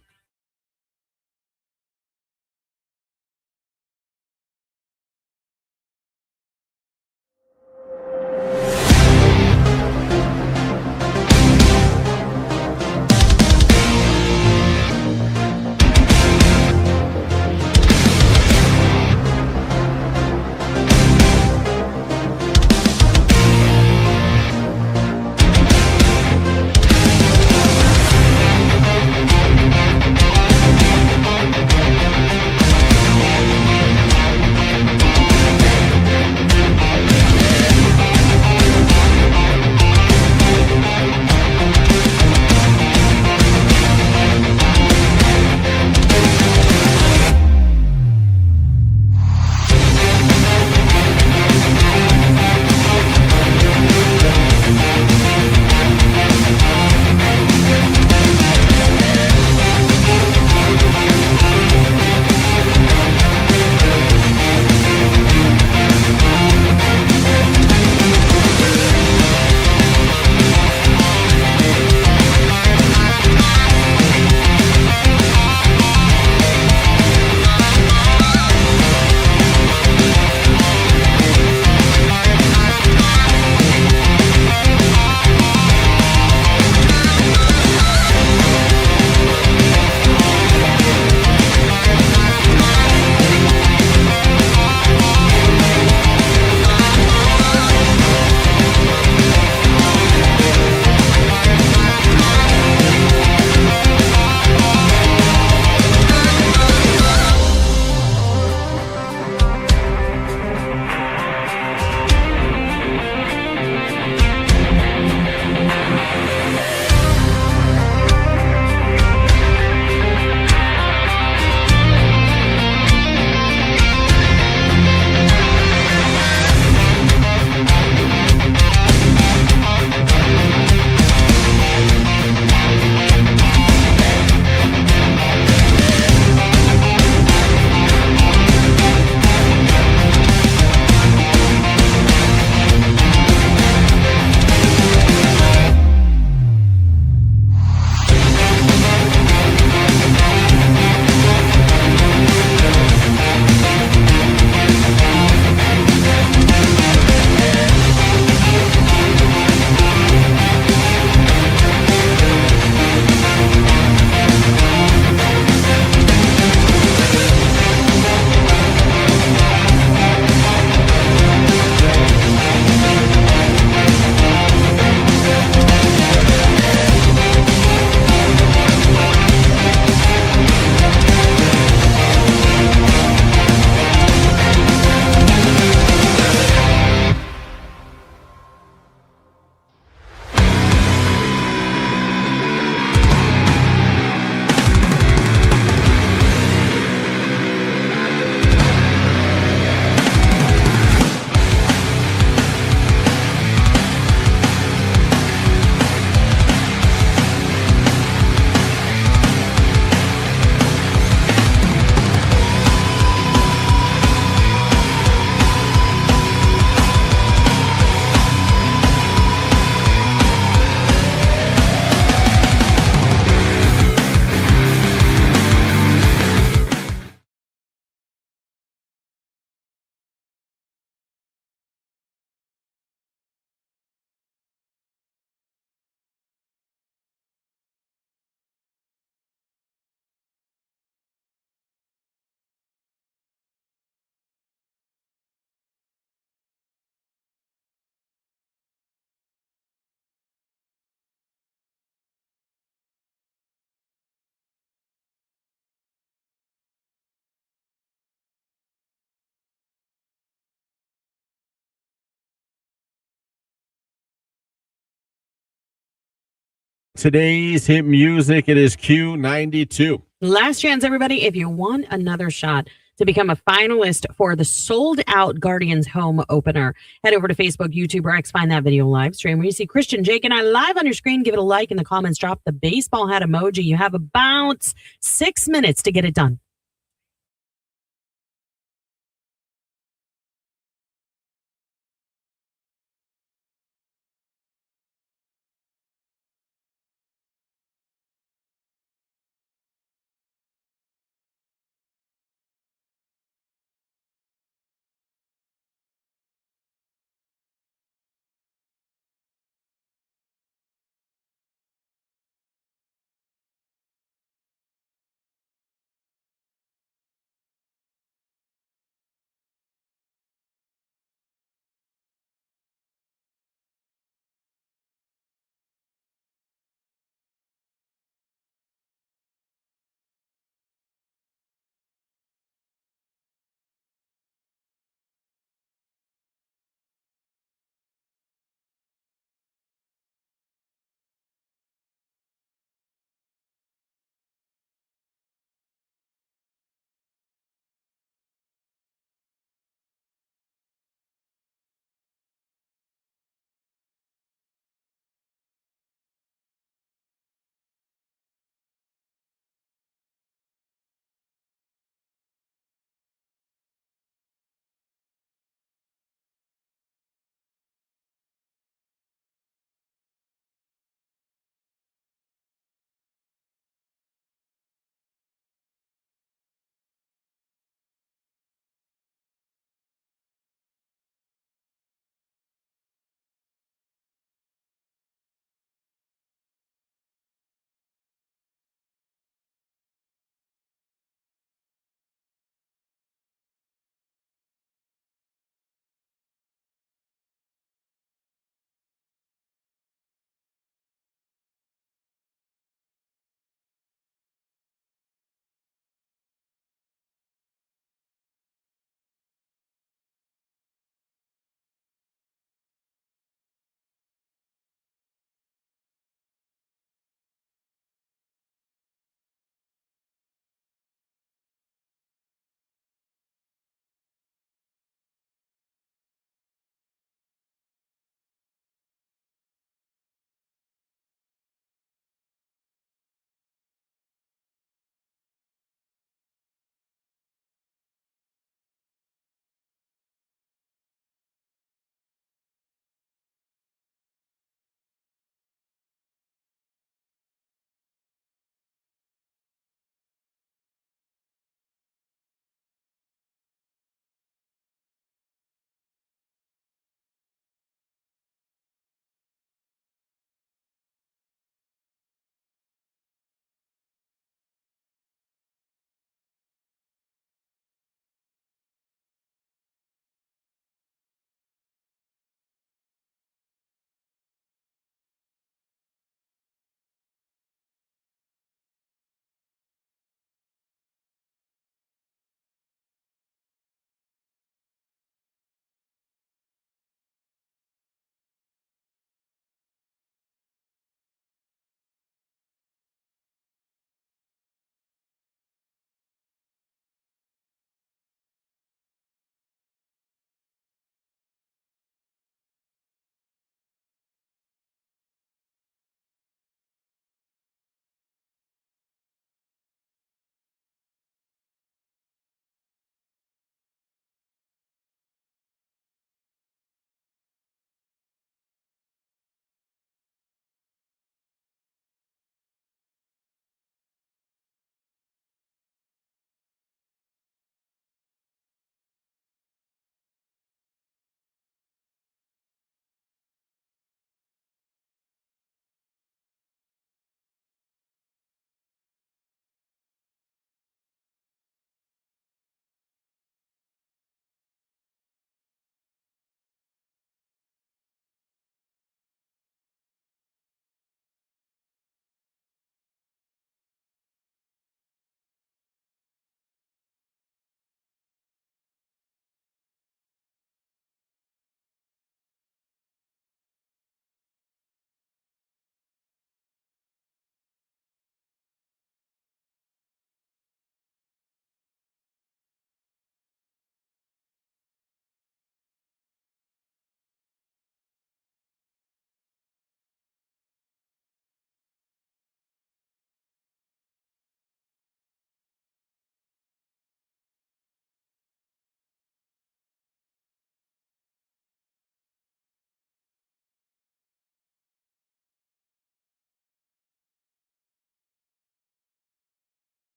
Today's hit music, it is Q92. Last chance, everybody. If you want another shot to become a finalist for the sold-out Guardians home opener, head over to Facebook, YouTube, or X. Find that video live stream where you see Christian, Jake, and I live on your screen. Give it a like in the comments. Drop the baseball hat emoji. You have about 6 minutes to get it done.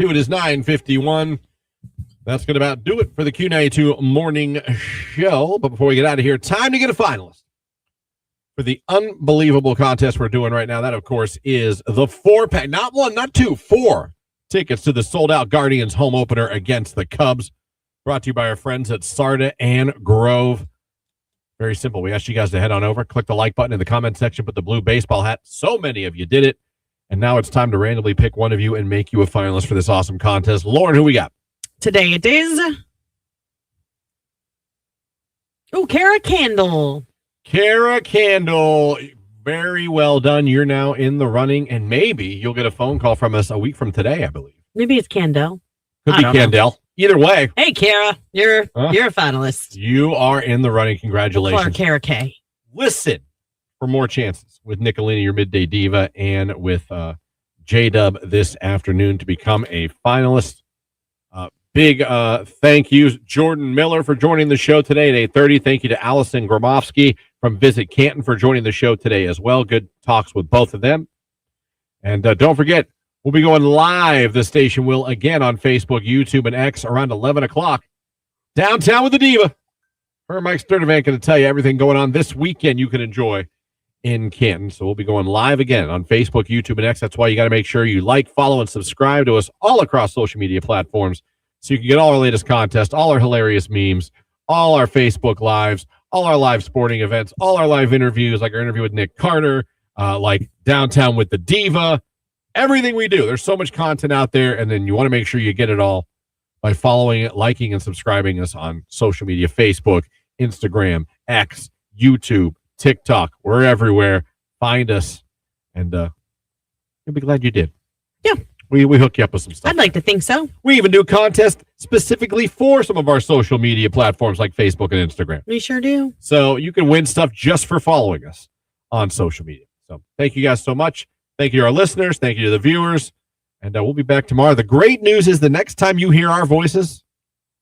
2. It is 9:51. That's going to about do it for the Q92 Morning Show. But before we get out of here, time to get a finalist for the unbelievable contest we're doing right now. That, of course, is the 4-pack. Not 1, not 2, 4 tickets to the sold-out Guardians home opener against the Cubs. Brought to you by our friends at Sarda and Grove. Very simple. We asked you guys to head on over, click the like button in the comment section, put the blue baseball hat. So many of you did it. And now it's time to randomly pick one of you and make you a finalist for this awesome contest. Lauren, who we got? Today it is. Oh, Kara Candle. Kara Candle. Very well done. You're now in the running, and maybe you'll get a phone call from us a week from today, I believe. Maybe it's Candle. Could be Candle. Either way. Hey, Kara, you're a finalist. You are in the running. Congratulations. Or Kara K. Listen for more chances with Nicolini, your midday diva, and with J-Dub this afternoon to become a finalist. Big thank you, Jordan Miller, for joining the show today at 8:30. Thank you to Allison Gromofsky from Visit Canton for joining the show today as well. Good talks with both of them. And don't forget, we'll be going live. The station will again on Facebook, YouTube, and X around 11 o'clock. Downtown with the Diva. Her Mike Sturdivant going to tell you everything going on this weekend you can enjoy in Canton. So we'll be going live again on Facebook, YouTube, and X. That's why you got to make sure you like, follow, and subscribe to us all across social media platforms so you can get all our latest contests, all our hilarious memes, all our Facebook lives, all our live sporting events, all our live interviews, like our interview with Nick Carter, like Downtown with the Diva, everything we do. There's so much content out there, and then you want to make sure you get it all by following it, liking, and subscribing us on social media, Facebook, Instagram, X, YouTube, TikTok. We're everywhere. Find us, and you'll be glad you did. Yeah. We hook you up with some stuff. I'd like to think so. We even do contests specifically for some of our social media platforms like Facebook and Instagram. We sure do. So you can win stuff just for following us on social media. So thank you guys so much. Thank you to our listeners. Thank you to the viewers. And we'll be back tomorrow. The great news is the next time you hear our voices,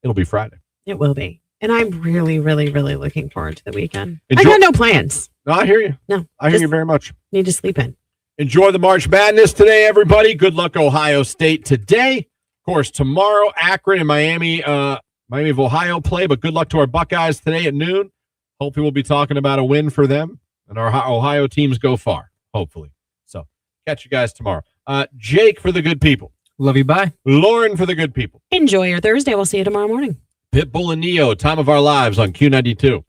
it'll be Friday. It will be. And I'm really, really, really looking forward to the weekend. Enjoy. I got no plans. No, I hear you. No. I hear you very much. Need to sleep in. Enjoy the March Madness today, everybody. Good luck, Ohio State today. Of course, tomorrow, Akron and Miami of Ohio play, but good luck to our Buckeyes today at noon. Hopefully we'll be talking about a win for them, and our Ohio teams go far, hopefully. So catch you guys tomorrow. Jake for the good people. Love you, bye. Lauren for the good people. Enjoy your Thursday. We'll see you tomorrow morning. Pitbull and Neo, Time of Our Lives on Q92.